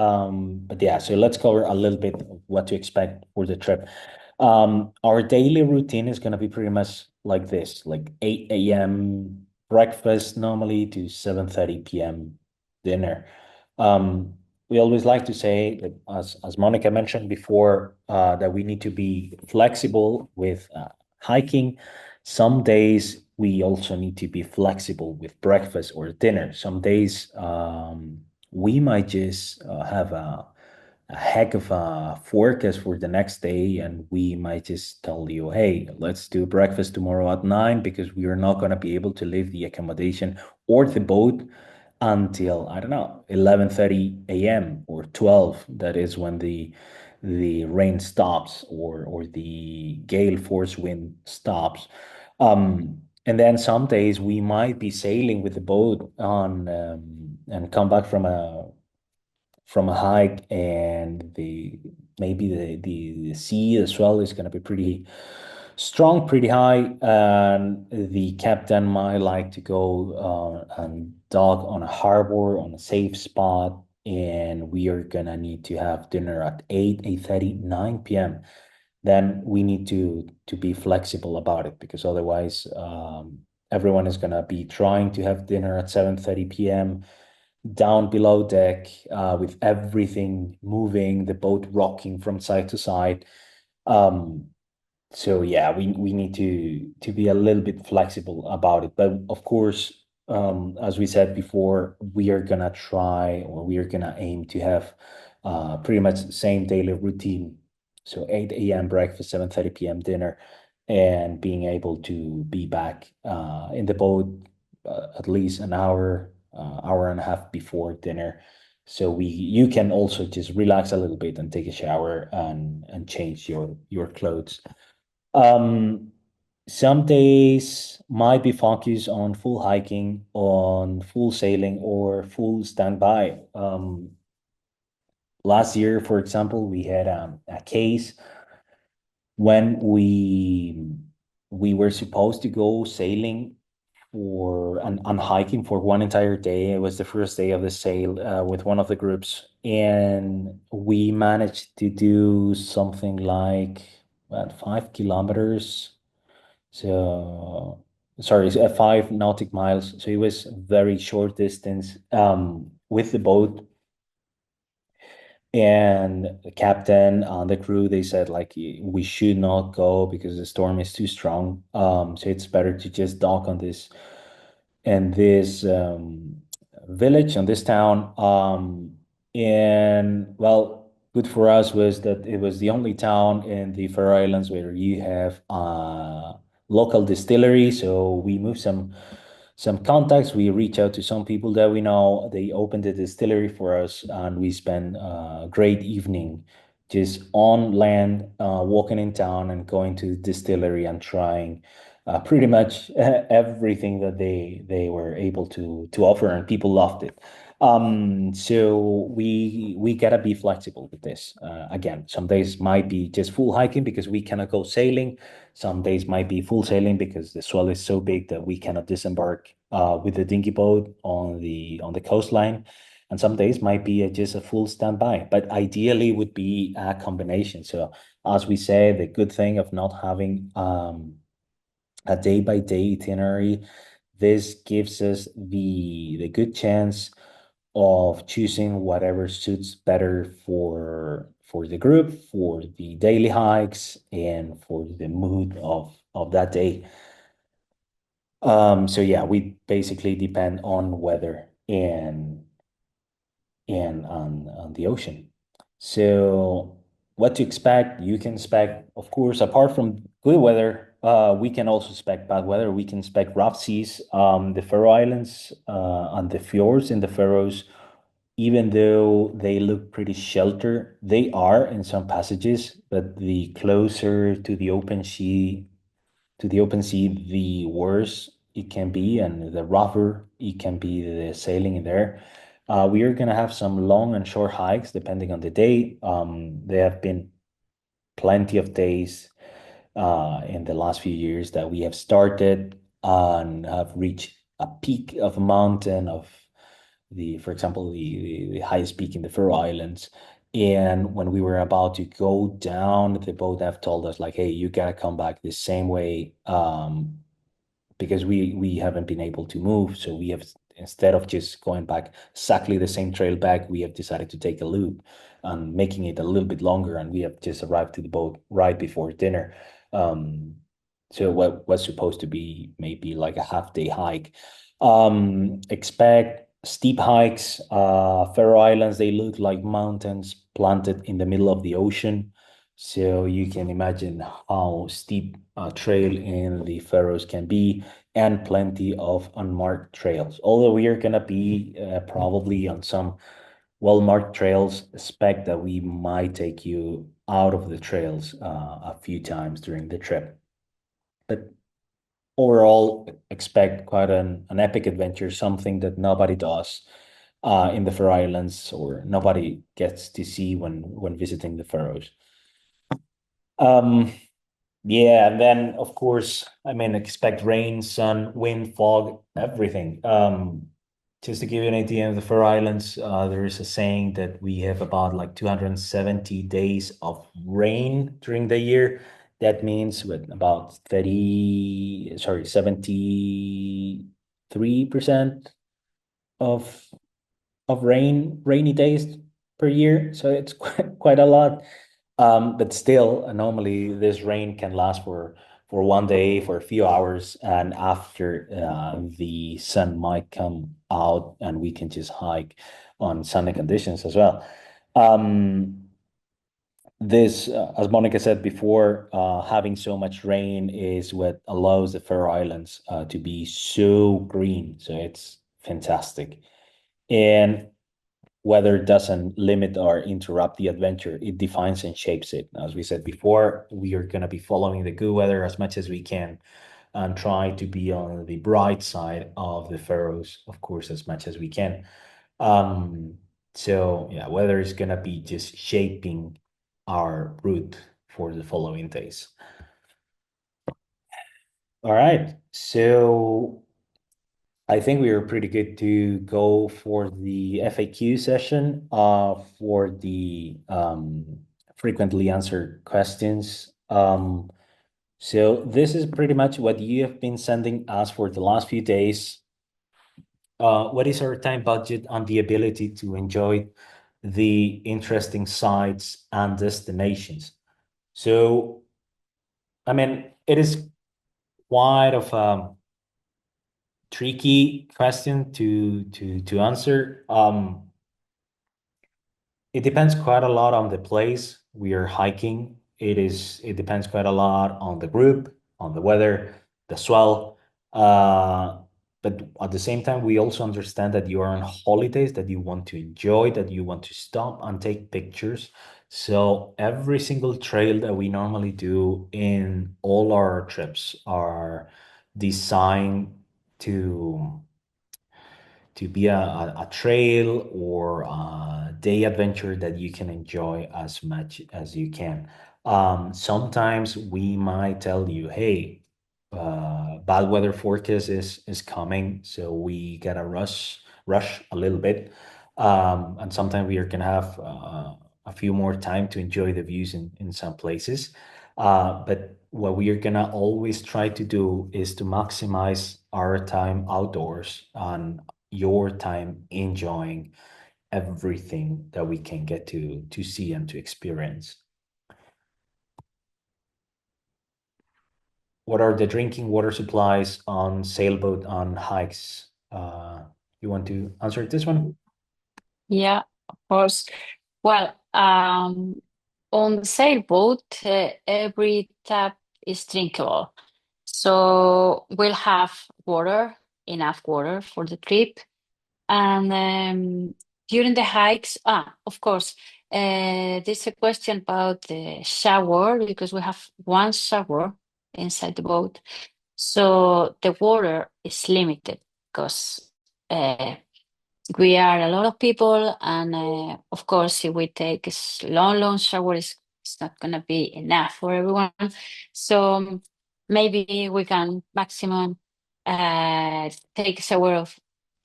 But yeah, so let's cover a little bit of what to expect for the trip. Our daily routine is going to be pretty much like this, like 8 a.m. breakfast normally to 7:30 p.m. dinner. Um, we always like to say that, as Monica mentioned before, that we need to be flexible with hiking. Some days we also need to be flexible with breakfast or dinner. Some days we might just have a heck of a forecast for the next day, and we might just tell you, hey, let's do breakfast tomorrow at 9 because we are not going to be able to leave the accommodation or the boat until, I don't know, 11:30 a.m. or 12. That is when the rain stops, or the gale force wind stops. And then some days we might be sailing with the boat on and come back from a hike, and the maybe the sea as well is going to be pretty strong, pretty high, and the captain might like to go and dock on a harbor on a safe spot, and we are gonna need to have dinner at 8, 8:30, 9 p.m. Then we need to be flexible about it, because otherwise everyone is gonna be trying to have dinner at 7:30 p.m. down below deck, with everything moving, the boat rocking from side to side. Um, so yeah, we need to be a little bit flexible about it. But of course, as we said before, we are gonna try, or we are gonna aim to have pretty much the same daily routine. So 8 a.m. breakfast, 7:30 p.m. dinner, and being able to be back in the boat at least an hour, hour and a half before dinner. So you can also just relax a little bit and take a shower and change your clothes. Um, some days might be focused on full hiking, on full sailing, or full standby. Last year, for example, we had a case when we were supposed to go sailing for and hiking for one entire day. It was the first day of the sail with one of the groups, and we managed to do something like about 5 kilometers. So, sorry, 5 nautic miles. So it was very short distance with the boat. And the captain and the crew, they said like we should not go because the storm is too strong. So it's better to just dock on this village, on this town. And well, good for us was that it was the only town in the Faroe Islands where you have local distillery. So we moved some contacts. We reach out to some people that we know. They opened the distillery for us, and we spent a great evening just on land, walking in town and going to the distillery and trying pretty much everything that they were able to offer, and people loved it. So we gotta be flexible with this. Again, some days might be just full hiking because we cannot go sailing. Some days might be full sailing because the swell is so big that we cannot disembark with the dinghy boat on the coastline. And some days might be just a full standby, but ideally would be a combination. So as we say, the good thing of not having a day by day itinerary, this gives us the good chance of choosing whatever suits better for the group, for the daily hikes, and for the mood of that day. So yeah, we basically depend on weather and on the ocean. So what to expect? You can expect, of course, apart from good weather, we can also expect bad weather. We can expect rough seas. The Faroe Islands, and the fjords in the Faroes, even though they look pretty sheltered, they are in some passages, but the closer to the open sea, the worse it can be, and the rougher it can be the sailing in there. We are gonna have some long and short hikes depending on the day. There have been plenty of days in the last few years that we have started and have reached a peak of a mountain of for example, the highest peak in the Faroe Islands. And when we were about to go down, the boat have told us like, hey, you gotta come back the same way, because we haven't been able to move. So we have, instead of just going back exactly the same trail back, we have decided to take a loop and making it a little bit longer. And we have just arrived to the boat right before dinner. Um, so what was supposed to be maybe like a half day hike. Expect steep hikes. Faroe Islands, they look like mountains planted in the middle of the ocean. So you can imagine how steep a trail in the Faroes can be, and plenty of unmarked trails. Although we are going to be probably on some well-marked trails, expect that we might take you out of the trails a few times during the trip. But overall, expect quite an epic adventure, something that nobody does in the Faroe Islands, or nobody gets to see when visiting the Faroes. Um, Yeah, and then of course, I mean, expect rain, sun, wind, fog, everything. Just to give you an idea of the Faroe Islands, there is a saying that we have about like 270 days of rain during the year. That means with about 73% of rainy days per year. So it's quite a lot. But still, normally this rain can last for one day, for a few hours, and after the sun might come out, and we can just hike on sunny conditions as well. Um, as Monica said before, having so much rain is what allows the Faroe Islands to be so green. So it's fantastic. And weather doesn't limit or interrupt the adventure, it defines and shapes it. As we said before, we are going to be following the good weather as much as we can and try to be on the bright side of the Faroes, of course, as much as we can. Um, so yeah, weather is going to be just shaping our route for the following days. All right. So I think we are pretty good to go for the FAQ session for the frequently answered questions. So this is pretty much what you have been sending us for the last few days. What is our time budget on the ability to enjoy the interesting sites and destinations? So, I mean, it is quite of a tricky question to answer. It depends quite a lot on the place we are hiking. It depends quite a lot on the group, on the weather, the swell. Uh, but at the same time, we also understand that you are on holidays, that you want to enjoy, that you want to stop and take pictures. So every single trail that we normally do in all our trips are designed to be a trail or a day adventure that you can enjoy as much as you can. Sometimes we might tell you, hey, bad weather forecast is coming, so we gotta rush a little bit. And sometimes we are gonna have a few more time to enjoy the views in some places. But what we are gonna always try to do is to maximize our time outdoors and your time enjoying everything that we can get to see and to experience. What are the drinking water supplies on sailboat on hikes? You want to answer this one? Yeah, of course. Well, on the sailboat, every tap is drinkable. So we'll have water, enough water for the trip. And during the hikes, of course, there's a question about the shower because we have one shower inside the boat. So the water is limited because we are a lot of people, and of course, if we take a long, long shower, it's not going to be enough for everyone. So maybe we can maximum take a shower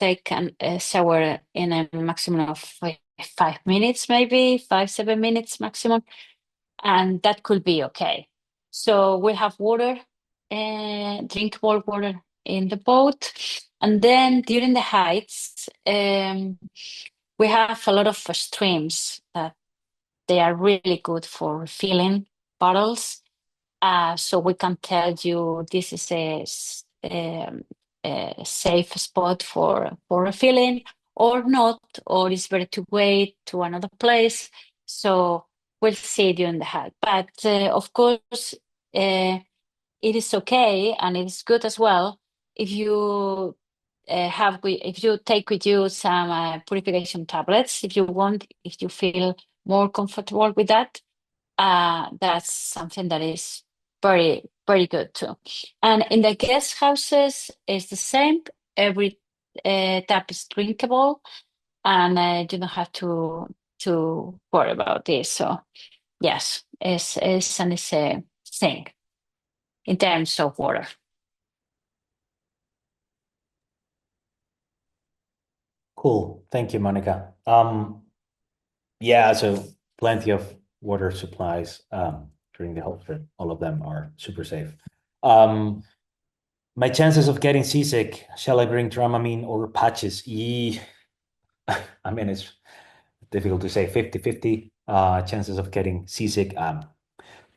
a shower in a maximum of 5 minutes, maybe 7 minutes maximum, and that could be okay. So we have water, drinkable water in the boat, and then during the hikes, we have a lot of streams that they are really good for refilling bottles. So we can tell you this is a safe spot for refilling or not, or it's better to wait to another place. So we'll see during the hike. But of course, it is okay and it is good as well if you if you take with you some purification tablets if you want, if you feel more comfortable with that. That's something that is very, very good too. And in the guest houses, it's the same. Every tap is drinkable, and you don't have to worry about this. So yes, it's a thing in terms of water. Cool. Thank you, Monica. Yeah, so plenty of water supplies during the whole trip. All of them are super safe. Um, my chances of getting seasick, shall I bring Dramamine or patches? I mean, it's difficult to say 50-50 chances of getting seasick.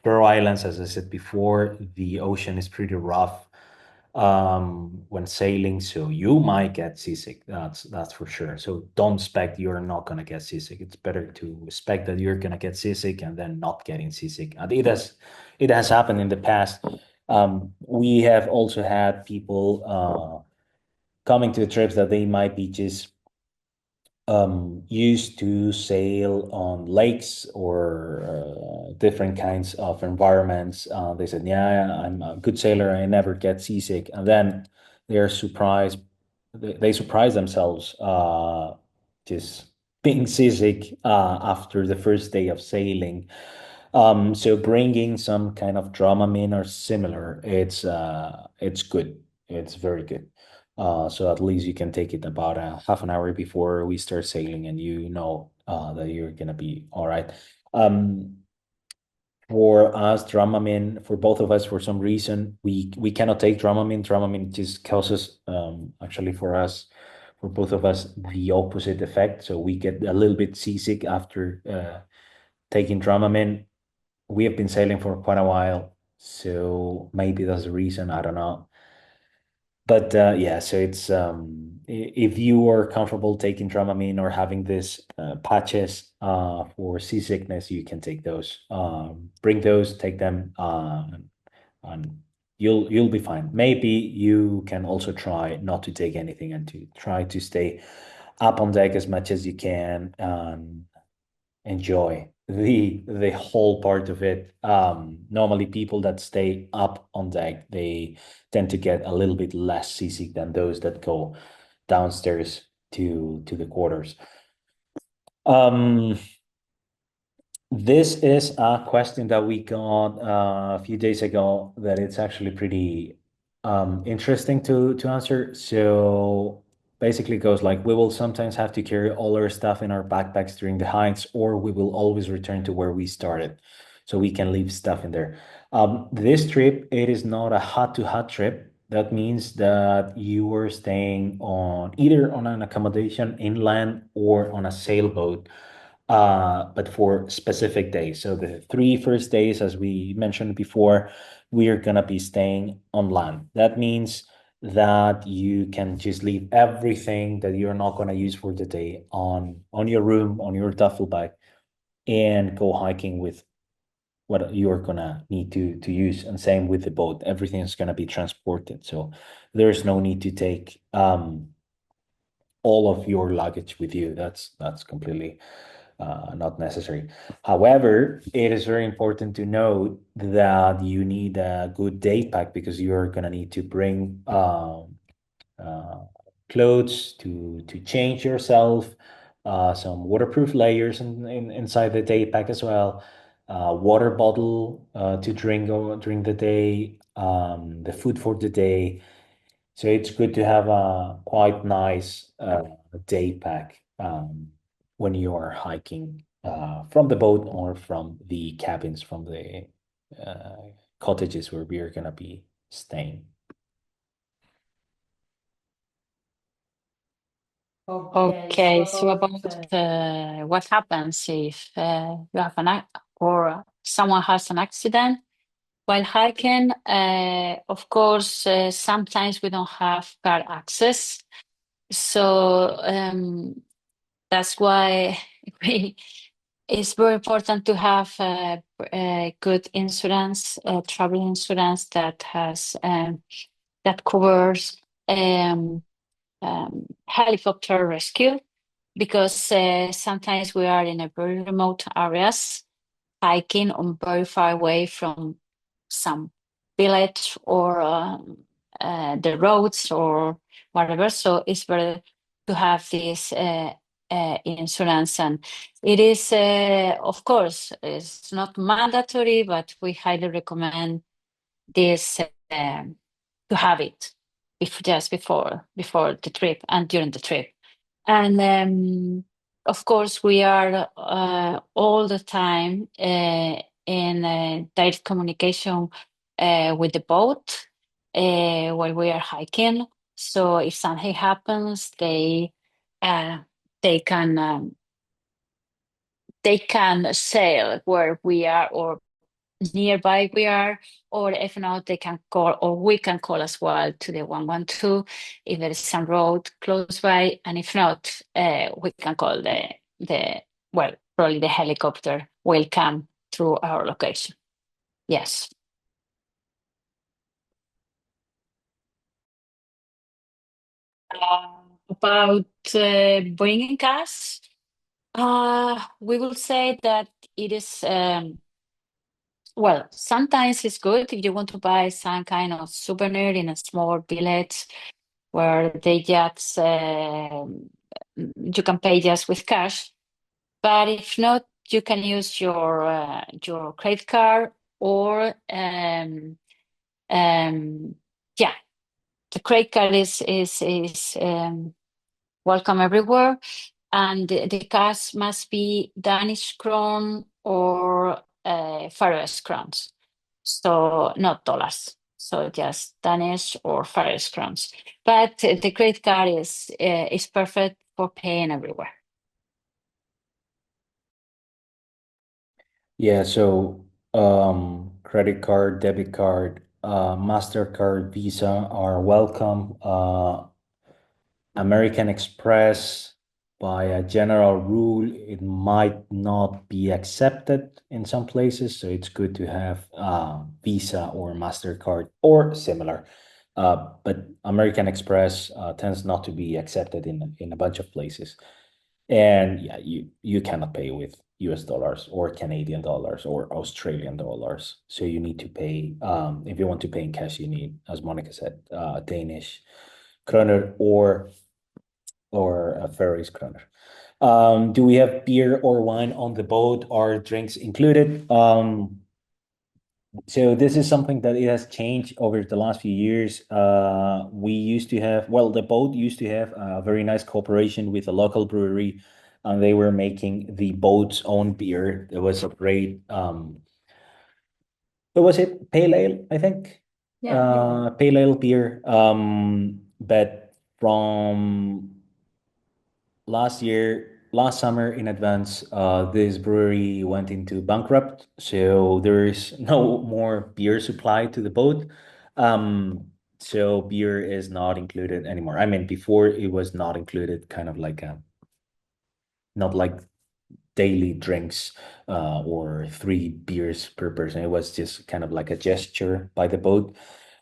Faroe Islands, as I said before, the ocean is pretty rough when sailing, so you might get seasick. That's for sure. So don't expect you're not gonna get seasick. It's better to expect that you're gonna get seasick and then not getting seasick. And it has happened in the past. We have also had people coming to the trips that they might be just used to sail on lakes or different kinds of environments. They said, "Yeah, I'm a good sailor. I never get seasick." And then they're surprised. They surprise themselves just being seasick after the first day of sailing. So bringing some kind of Dramamine or similar, it's good. It's very good. So at least you can take it about a half an hour before we start sailing, and you know that you're gonna be all right. Um, for us, Dramamine, for both of us, for some reason, we cannot take Dramamine. Dramamine just causes, actually for us, for both of us, the opposite effect. So we get a little bit seasick after taking Dramamine. We have been sailing for quite a while, so maybe that's the reason. I don't know. But yeah, so it's if you are comfortable taking Dramamine or having this patches for seasickness, you can take those. Bring those, take them, and you'll be fine. Maybe you can also try not to take anything and to try to stay up on deck as much as you can and enjoy the whole part of it. Normally, people that stay up on deck, they tend to get a little bit less seasick than those that go downstairs to the quarters. Um, this is a question that we got a few days ago that it's actually pretty interesting to answer. So basically it goes like, we will sometimes have to carry all our stuff in our backpacks during the hikes, or we will always return to where we started. So we can leave stuff in there. This trip, it is not a hut to hut trip. That means that you are staying on either on an accommodation inland or on a sailboat, but for specific days. So the three first days, as we mentioned before, we are gonna be staying on land. That means that you can just leave everything that you're not gonna use for the day on your room, on your duffel bag, and go hiking with what you're gonna need to use. And same with the boat, everything is gonna be transported. So there's no need to take all of your luggage with you. That's completely not necessary. However, it is very important to note that you need a good day pack because you're gonna need to bring uh, clothes to change yourself, some waterproof layers inside the day pack as well, water bottle to drink during the day, the food for the day. So it's good to have a quite nice day pack when you are hiking from the boat or from the cabins, from the cottages where we are gonna be staying. Okay, so about what happens if you have or someone has an accident while hiking. Of course, sometimes we don't have car access, so that's why we, it's very important to have a good insurance, travel insurance that has that covers um, helicopter rescue because sometimes we are in a very remote areas hiking on very far away from some village or the roads or whatever. So it's better to have this insurance, and it is, of course, it's not mandatory, but we highly recommend this to have it just before the trip and during the trip. And of course, we are all the time in direct communication with the boat while we are hiking. So if something happens, uh, they can they can sail where we are or nearby we are, or if not, they can call, or we can call as well to the 112 if there is some road close by, and if not, we can call the well, probably the helicopter will come through our location. Yes. About bringing cash, we will say that it is. Well, sometimes it's good if you want to buy some kind of souvenir in a small village where they just you can pay just with cash. But if not, you can use your credit card or um, yeah, the credit card is welcome everywhere, and the cash must be Danish krone or Faroe crowns, so not dollars. So just Danish or Faroe crowns. But the credit card is perfect for paying everywhere. Yeah, so credit card, debit card, MasterCard, Visa are welcome. American Express, by a general rule, it might not be accepted in some places, so it's good to have Visa or MasterCard or similar. But American Express tends not to be accepted in a bunch of places. And yeah, you cannot pay with US dollars or Canadian dollars or Australian dollars. So you need to pay, if you want to pay in cash, you need, as Monica said, Danish kroner or a Faroese kroner. Do we have beer or wine on the boat? Are drinks included? So this is something that it has changed over the last few years. We used to have, well, the boat used to have a very nice cooperation with a local brewery, and they were making the boat's own beer. There was a great, what was it? Pale ale, I think. Yeah. pale ale beer. But from last summer in advance, this brewery went into bankrupt, so there is no more beer supply to the boat. Um, so beer is not included anymore. I mean, before it was not included, kind of like not like daily drinks or 3 beers per person. It was just kind of like a gesture by the boat.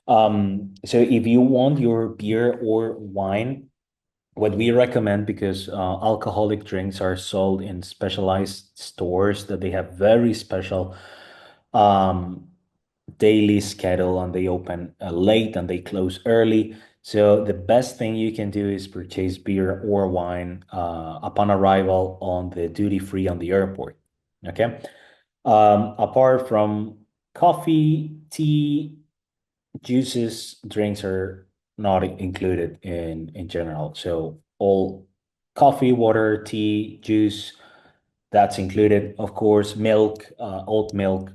So if you want your beer or wine, what we recommend, because alcoholic drinks are sold in specialized stores that they have very special um, daily schedule, and they open late and they close early. So the best thing you can do is purchase beer or wine upon arrival on the duty free on the airport. Okay. Apart from coffee, tea, juices, drinks are not included in general. So all coffee, water, tea, juice, that's included. Of course, milk, oat milk.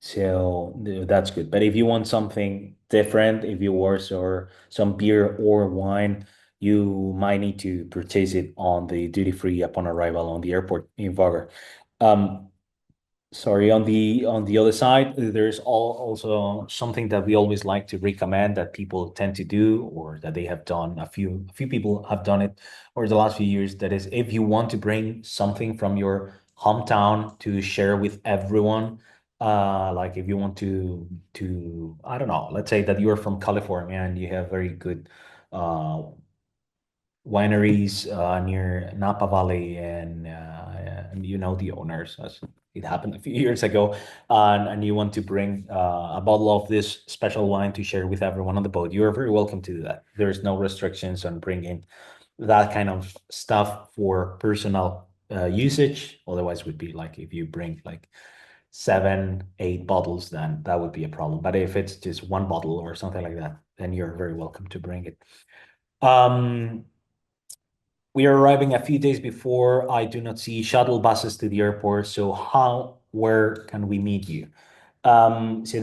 So that's good. But if you want something different, if you want or some beer or wine, you might need to purchase it on the duty free upon arrival on the airport in Vagar. Um, Sorry, on the other side, there's also something that we always like to recommend that people tend to do, or that they have done. A few people have done it over the last few years. That is, if you want to bring something from your hometown to share with everyone, like if you want to I don't know, let's say that you're from California and you have very good uh, wineries near Napa Valley, and you know the owners, as it happened a few years ago, and you want to bring a bottle of this special wine to share with everyone on the boat. You are very welcome to do that. There's no restrictions on bringing that kind of stuff for personal usage. Otherwise, would be like if you bring like 7, 8 bottles, then that would be a problem. But if it's just one bottle or something like that, then you're very welcome to bring it. Um, we are arriving a few days before. I do not see shuttle buses to the airport. So where can we meet you? So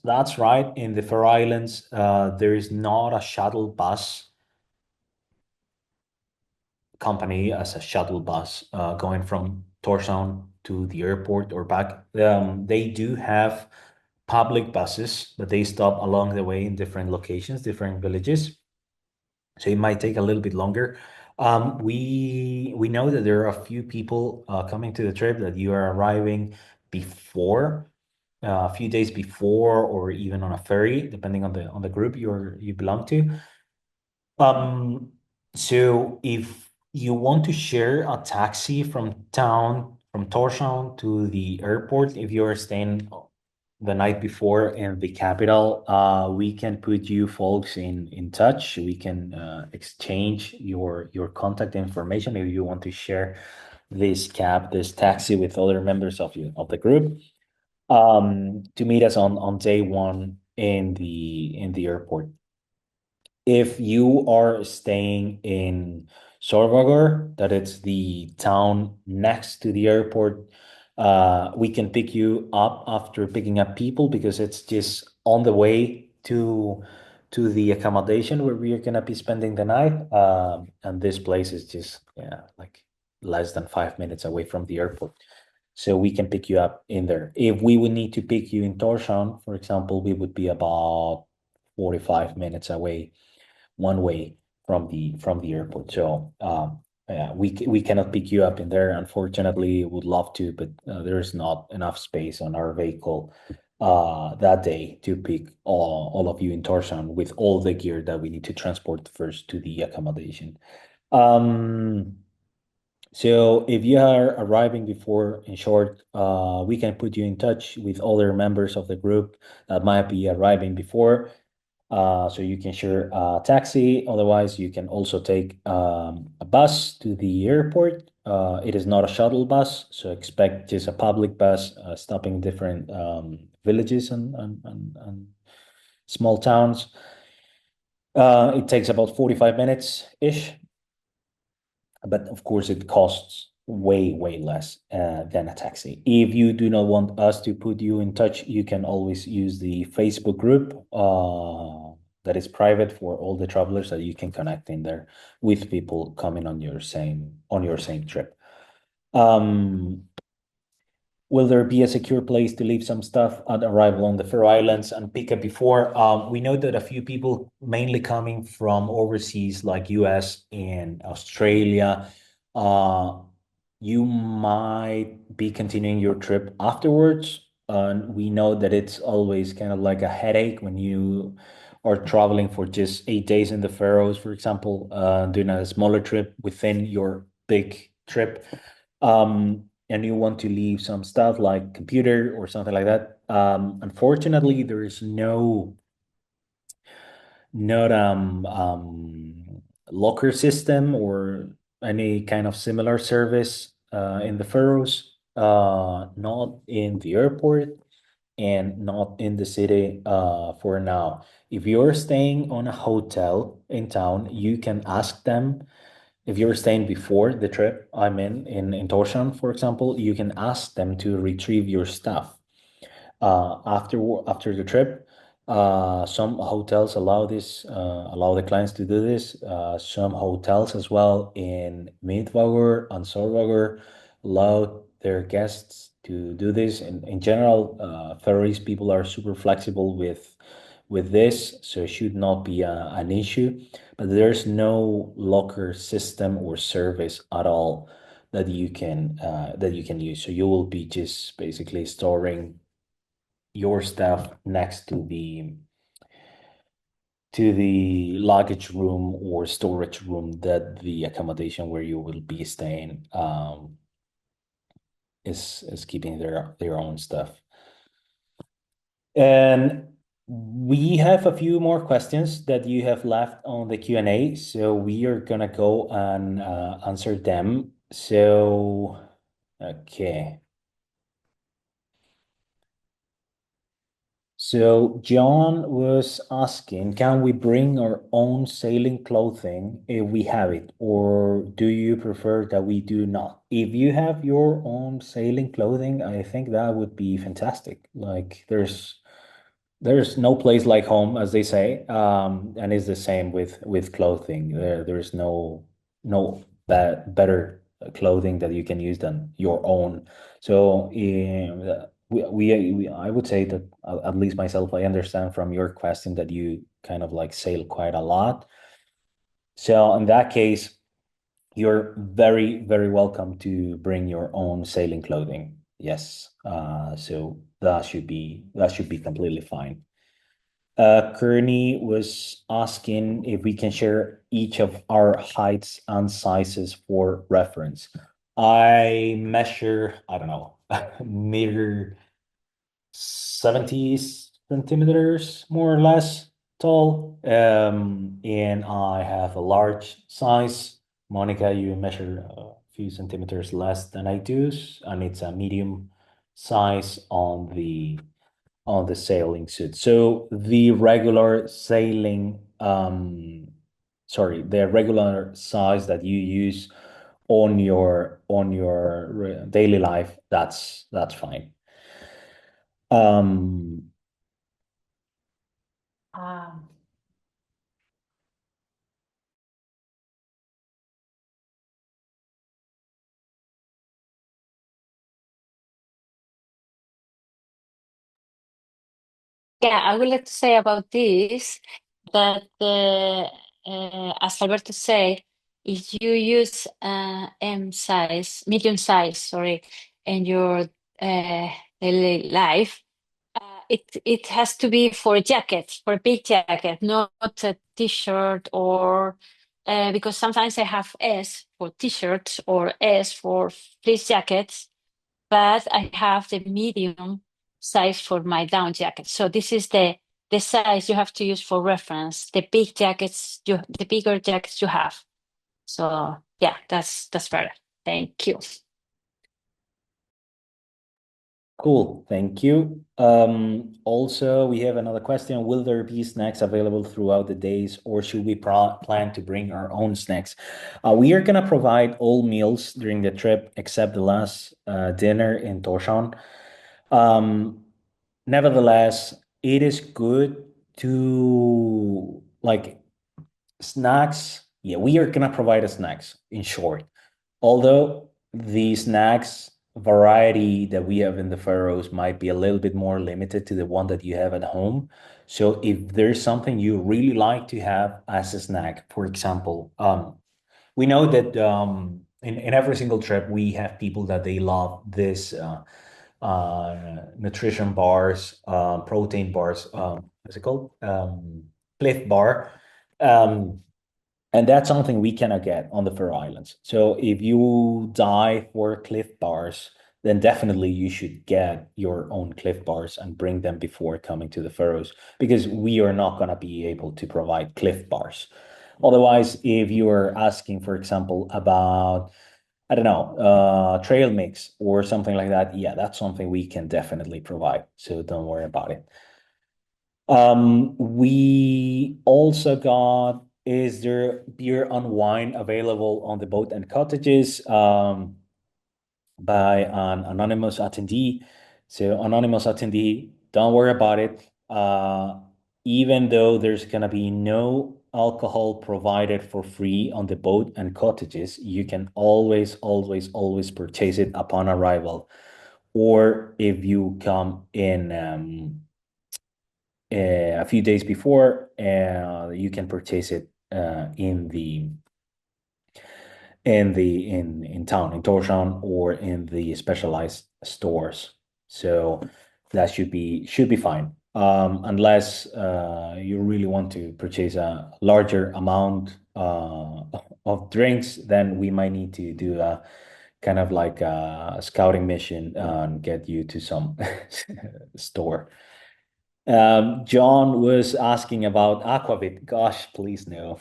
that's right. In the Faroe Islands, there is not a shuttle bus company as a shuttle bus going from Tórshavn to the airport or back. They do have public buses, but they stop along the way in different locations, different villages. So it might take a little bit longer. We know that there are a few people coming to the trip, that you are arriving before, a few days before, or even on a ferry, depending on the group you belong to. Um, so if you want to share a taxi from town, from Tórshavn to the airport, if you are staying the night before in the capital, we can put you folks in touch. We can exchange your contact information if you want to share this taxi with other members of the group, to meet us on day one in the airport. If you are staying in Sorvagar, that it's the town next to the airport, we can pick you up after picking up people, because it's just on the way to the accommodation where we are gonna be spending the night. And this place is just, yeah, like less than 5 minutes away from the airport. So we can pick you up in there. If we would need to pick you in Tórshavn, for example, we would be about 45 minutes away one way from the airport. So we cannot pick you up in there. Unfortunately, would love to, but there is not enough space on our vehicle that day to pick all of you in Tórshavn with all the gear that we need to transport first to the accommodation. Um, so if you are arriving before, in short, we can put you in touch with other members of the group that might be arriving before, so you can share a taxi. Otherwise, you can also take a bus to the airport. It is not a shuttle bus, so expect just a public bus stopping different villages and small towns. It takes about 45 minutes ish, but of course, it costs way less than a taxi. If you do not want us to put you in touch, you can always use the Facebook group that is private for all the travelers that you can connect in there with people coming on your same trip. Um, Will there be a secure place to leave some stuff at arrival on the Faroe Islands and pick up before? We know that a few people, mainly coming from overseas like US and Australia, uh, you might be continuing your trip afterwards. And we know that it's always kind of like a headache when you are traveling for just 8 days in the Faroes, for example, doing a smaller trip within your big trip. And you want to leave some stuff like computer or something like that. Unfortunately, there is not locker system or any kind of similar service in the Faroes, not in the airport and not in the city for now. If you're staying on a hotel in town, you can ask them. If you're staying before the trip, I'm in Tórshavn, for example, you can ask them to retrieve your stuff after the trip. Some hotels allow the clients to do this. Some hotels as well in Midvagur and Sørvágur allow their guests to do this. In general, Faroese people are super flexible with this, so it should not be an issue. But there's no locker system or service at all that you can use. So you will be just basically storing your stuff next to the luggage room or storage room that the accommodation where you will be staying is keeping their own stuff. And we have a few more questions that you have left on the Q&A, so we are gonna go and answer them. So, okay. So John was asking, can we bring our own sailing clothing if we have it, or do you prefer that we do not? If you have your own sailing clothing, I think that would be fantastic. Like there's no place like home, as they say, and it's the same with clothing. There's no better clothing that you can use than your own. So I would say that at least myself, I understand from your question that you kind of like sail quite a lot. So in that case, you're very welcome to bring your own sailing clothing. Yes. So that should be completely fine. Kearney was asking if we can share each of our heights and sizes for reference. I measure, I don't know, meter 70 centimeters, more or less tall. And I have a large size. Monica, you measure a few centimeters less than I do, and it's a medium size on the sailing suit. So the regular size that you use on your daily life, that's fine. Um, Um, Yeah, I would like to say about this that, as Alberto said, if you use medium size, sorry, in your daily life, it has to be for a jacket, for a big jacket, not a t-shirt or because sometimes I have S for t-shirts or S for fleece jackets, but I have the medium size for my down jacket. So this is the size you have to use for reference. The bigger jackets you have. So yeah, that's better. Thank you. Cool, thank you. Also, we have another question. Will there be snacks available throughout the days, or should we plan to bring our own snacks? We are gonna provide all meals during the trip except the last dinner in Torshavn. Um, Nevertheless, it is good to like snacks. Yeah, we are gonna provide a snacks in short. Although the snacks variety that we have in the Faroes might be a little bit more limited to the one that you have at home. So if there's something you really like to have as a snack, for example, we know that in every single trip we have people that they love this nutrition bars, protein bars, what's it called? Cliff Bar. Um, and that's something we cannot get on the Faroe Islands. So if you die for Cliff Bars, then definitely you should get your own Cliff Bars and bring them before coming to the Faroes, because we are not going to be able to provide Cliff Bars. Otherwise, if you are asking, for example, about, I don't know, trail mix or something like that, yeah, that's something we can definitely provide. So don't worry about it. We also got, is there beer and wine available on the boat and cottages? By an anonymous attendee. So anonymous attendee, don't worry about it. Even though there's gonna be no alcohol provided for free on the boat and cottages, you can always, always, always purchase it upon arrival. Or if you come in a few days before, you can purchase it in town, in Torshavn, or in the specialized stores. So that should be fine. Unless you really want to purchase a larger amount of drinks, then we might need to do a kind of like a scouting mission and get you to some store. John was asking about Aquavit. Gosh, please no.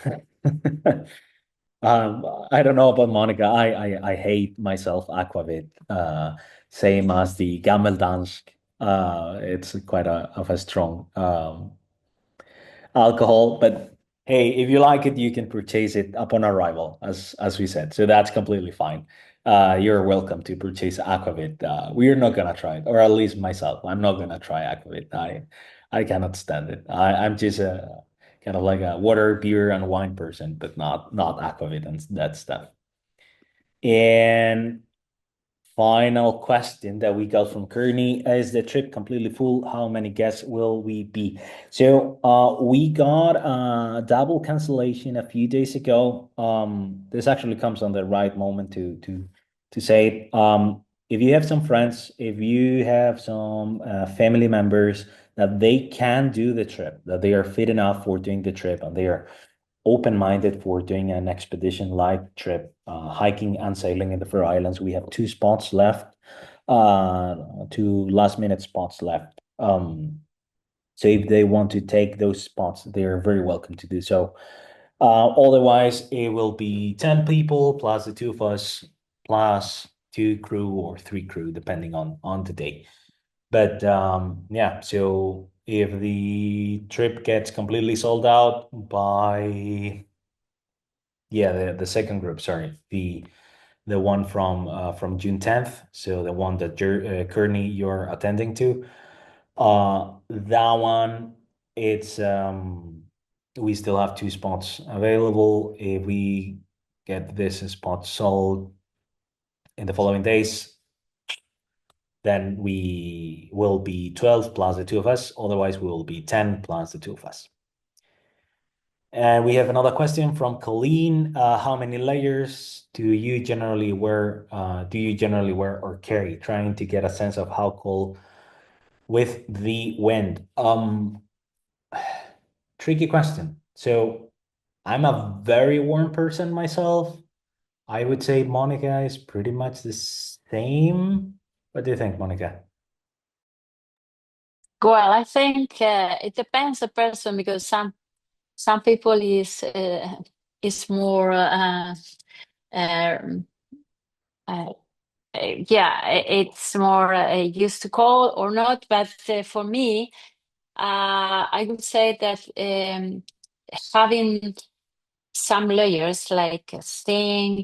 I don't know about Monica. I hate myself Aquavit. Same as the Gammeldansk. It's quite of a strong alcohol, but hey, if you like it, you can purchase it upon arrival, as we said. So that's completely fine. You're welcome to purchase Aquavit. We're not gonna try it, or at least myself. I'm not gonna try Aquavit. I cannot stand it. I'm just a kind of like a water, beer, and wine person, but not Aquavit and that stuff. And final question that we got from Kearney: is the trip completely full? How many guests will we be? So we got a double cancellation a few days ago. This actually comes on the right moment to say it. If you have some friends, if you have some family members that they can do the trip, that they are fit enough for doing the trip, and they are open-minded for doing an expedition-like trip, hiking and sailing in the Faroe Islands. We have two spots left, two last-minute spots left. So if they want to take those spots, they are very welcome to do so. Otherwise, it will be 10 people plus the two of us, plus two crew or three crew, depending on the day. But yeah, so if the trip gets completely sold out by, yeah, the second group, sorry, the one from June 10th, so the one that Kearney you're attending to, that one, it's we still have two spots available. If we get this spot sold in the following days, then we will be 12 plus the two of us. Otherwise, we will be 10 plus the two of us. And we have another question from Colleen. How many layers do you generally wear? Or carry? Trying to get a sense of how cold with the wind. Tricky question. So I'm a very warm person myself. I would say Monica is pretty much the same. What do you think, Monica? Well, I think it depends the person because some people is more um, uh, yeah, it's more used to cold or not. But for me, I would say that having some layers like a thin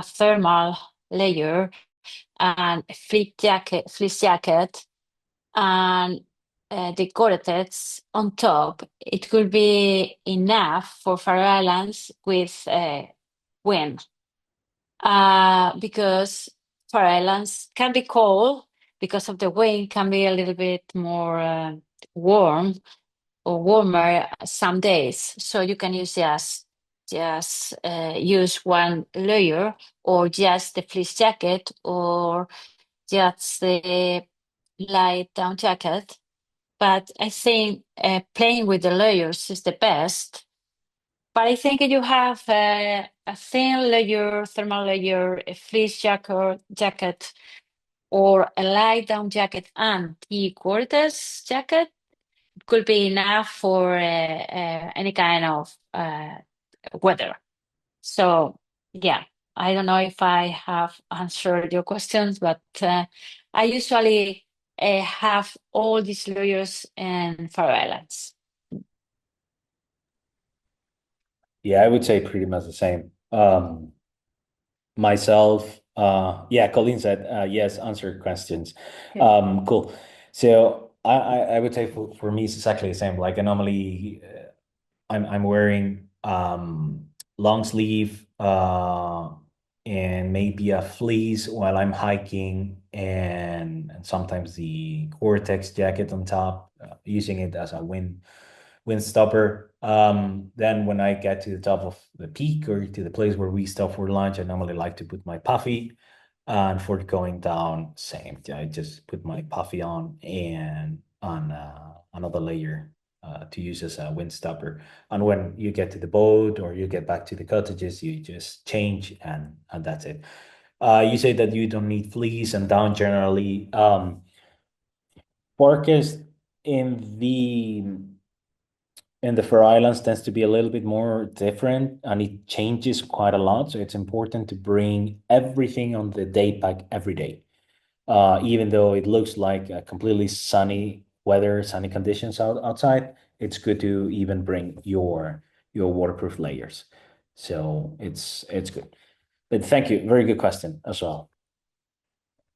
thermal layer and a fleece jacket, and the Gore-Tex on top, it could be enough for Faroe Islands with wind. Because Faroe Islands can be cold because of the wind, can be a little bit more warm or warmer some days. So you can use just use one layer, or just the fleece jacket, or just the light down jacket. But I think playing with the layers is the best. But I think you have a thin layer, thermal layer, a fleece jacket, or a light down jacket and the quarters jacket could be enough for any kind of weather. So, yeah, I don't know if I have answered your questions, but I usually have all these layers in Faroe Islands. Yeah, I would say pretty much the same. Myself, yeah, Colleen said, yes, answer questions. Okay. Cool. So I would say for me, it's exactly the same. Like I normally, I'm wearing long sleeve and maybe a fleece while I'm hiking, and sometimes the Gore-Tex jacket on top, using it as a wind stopper. Then when I get to the top of the peak or to the place where we stop for lunch, I normally like to put my puffy. And for going down, same. I just put my puffy on and on another layer to use as a wind stopper. And when you get to the boat or you get back to the cottages, you just change, and that's it. You say that you don't need fleece and down generally. Forecast in the Faroe Islands tends to be a little bit more different, and it changes quite a lot. So it's important to bring everything on the day pack every day. Even though it looks like a completely sunny weather, sunny conditions outside, it's good to even bring your waterproof layers. So it's good. But thank you. Very good question as well.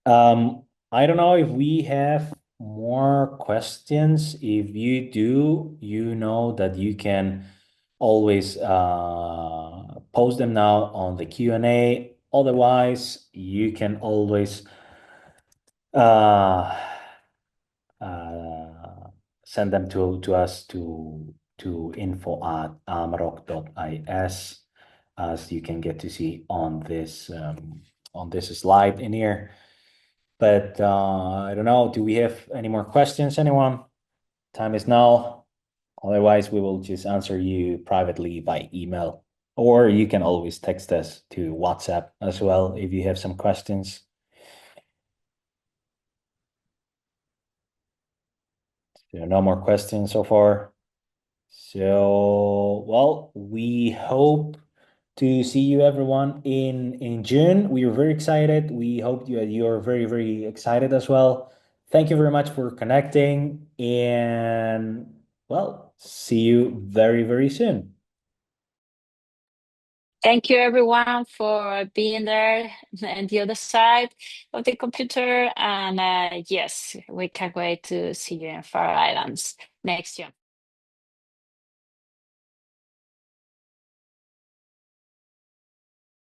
I don't know if we have more questions. If you do, you know that you can always post them now on the Q&A. Otherwise, you can always uh, uh, send them to us to info@amarok.is, as you can get to see on this slide in here. But I don't know. Do we have any more questions, anyone? Time is now. Otherwise, we will just answer you privately by email, or you can always text us to WhatsApp as well if you have some questions. So no more questions so far. So, well, we hope to see you everyone in June. We are very excited. We hope you're very, very excited as well. Thank you very much for connecting, and well, see you very, very soon. Thank you, everyone, for being there on the other side of the computer. And yes, we can't wait to see you in Faroe Islands next year.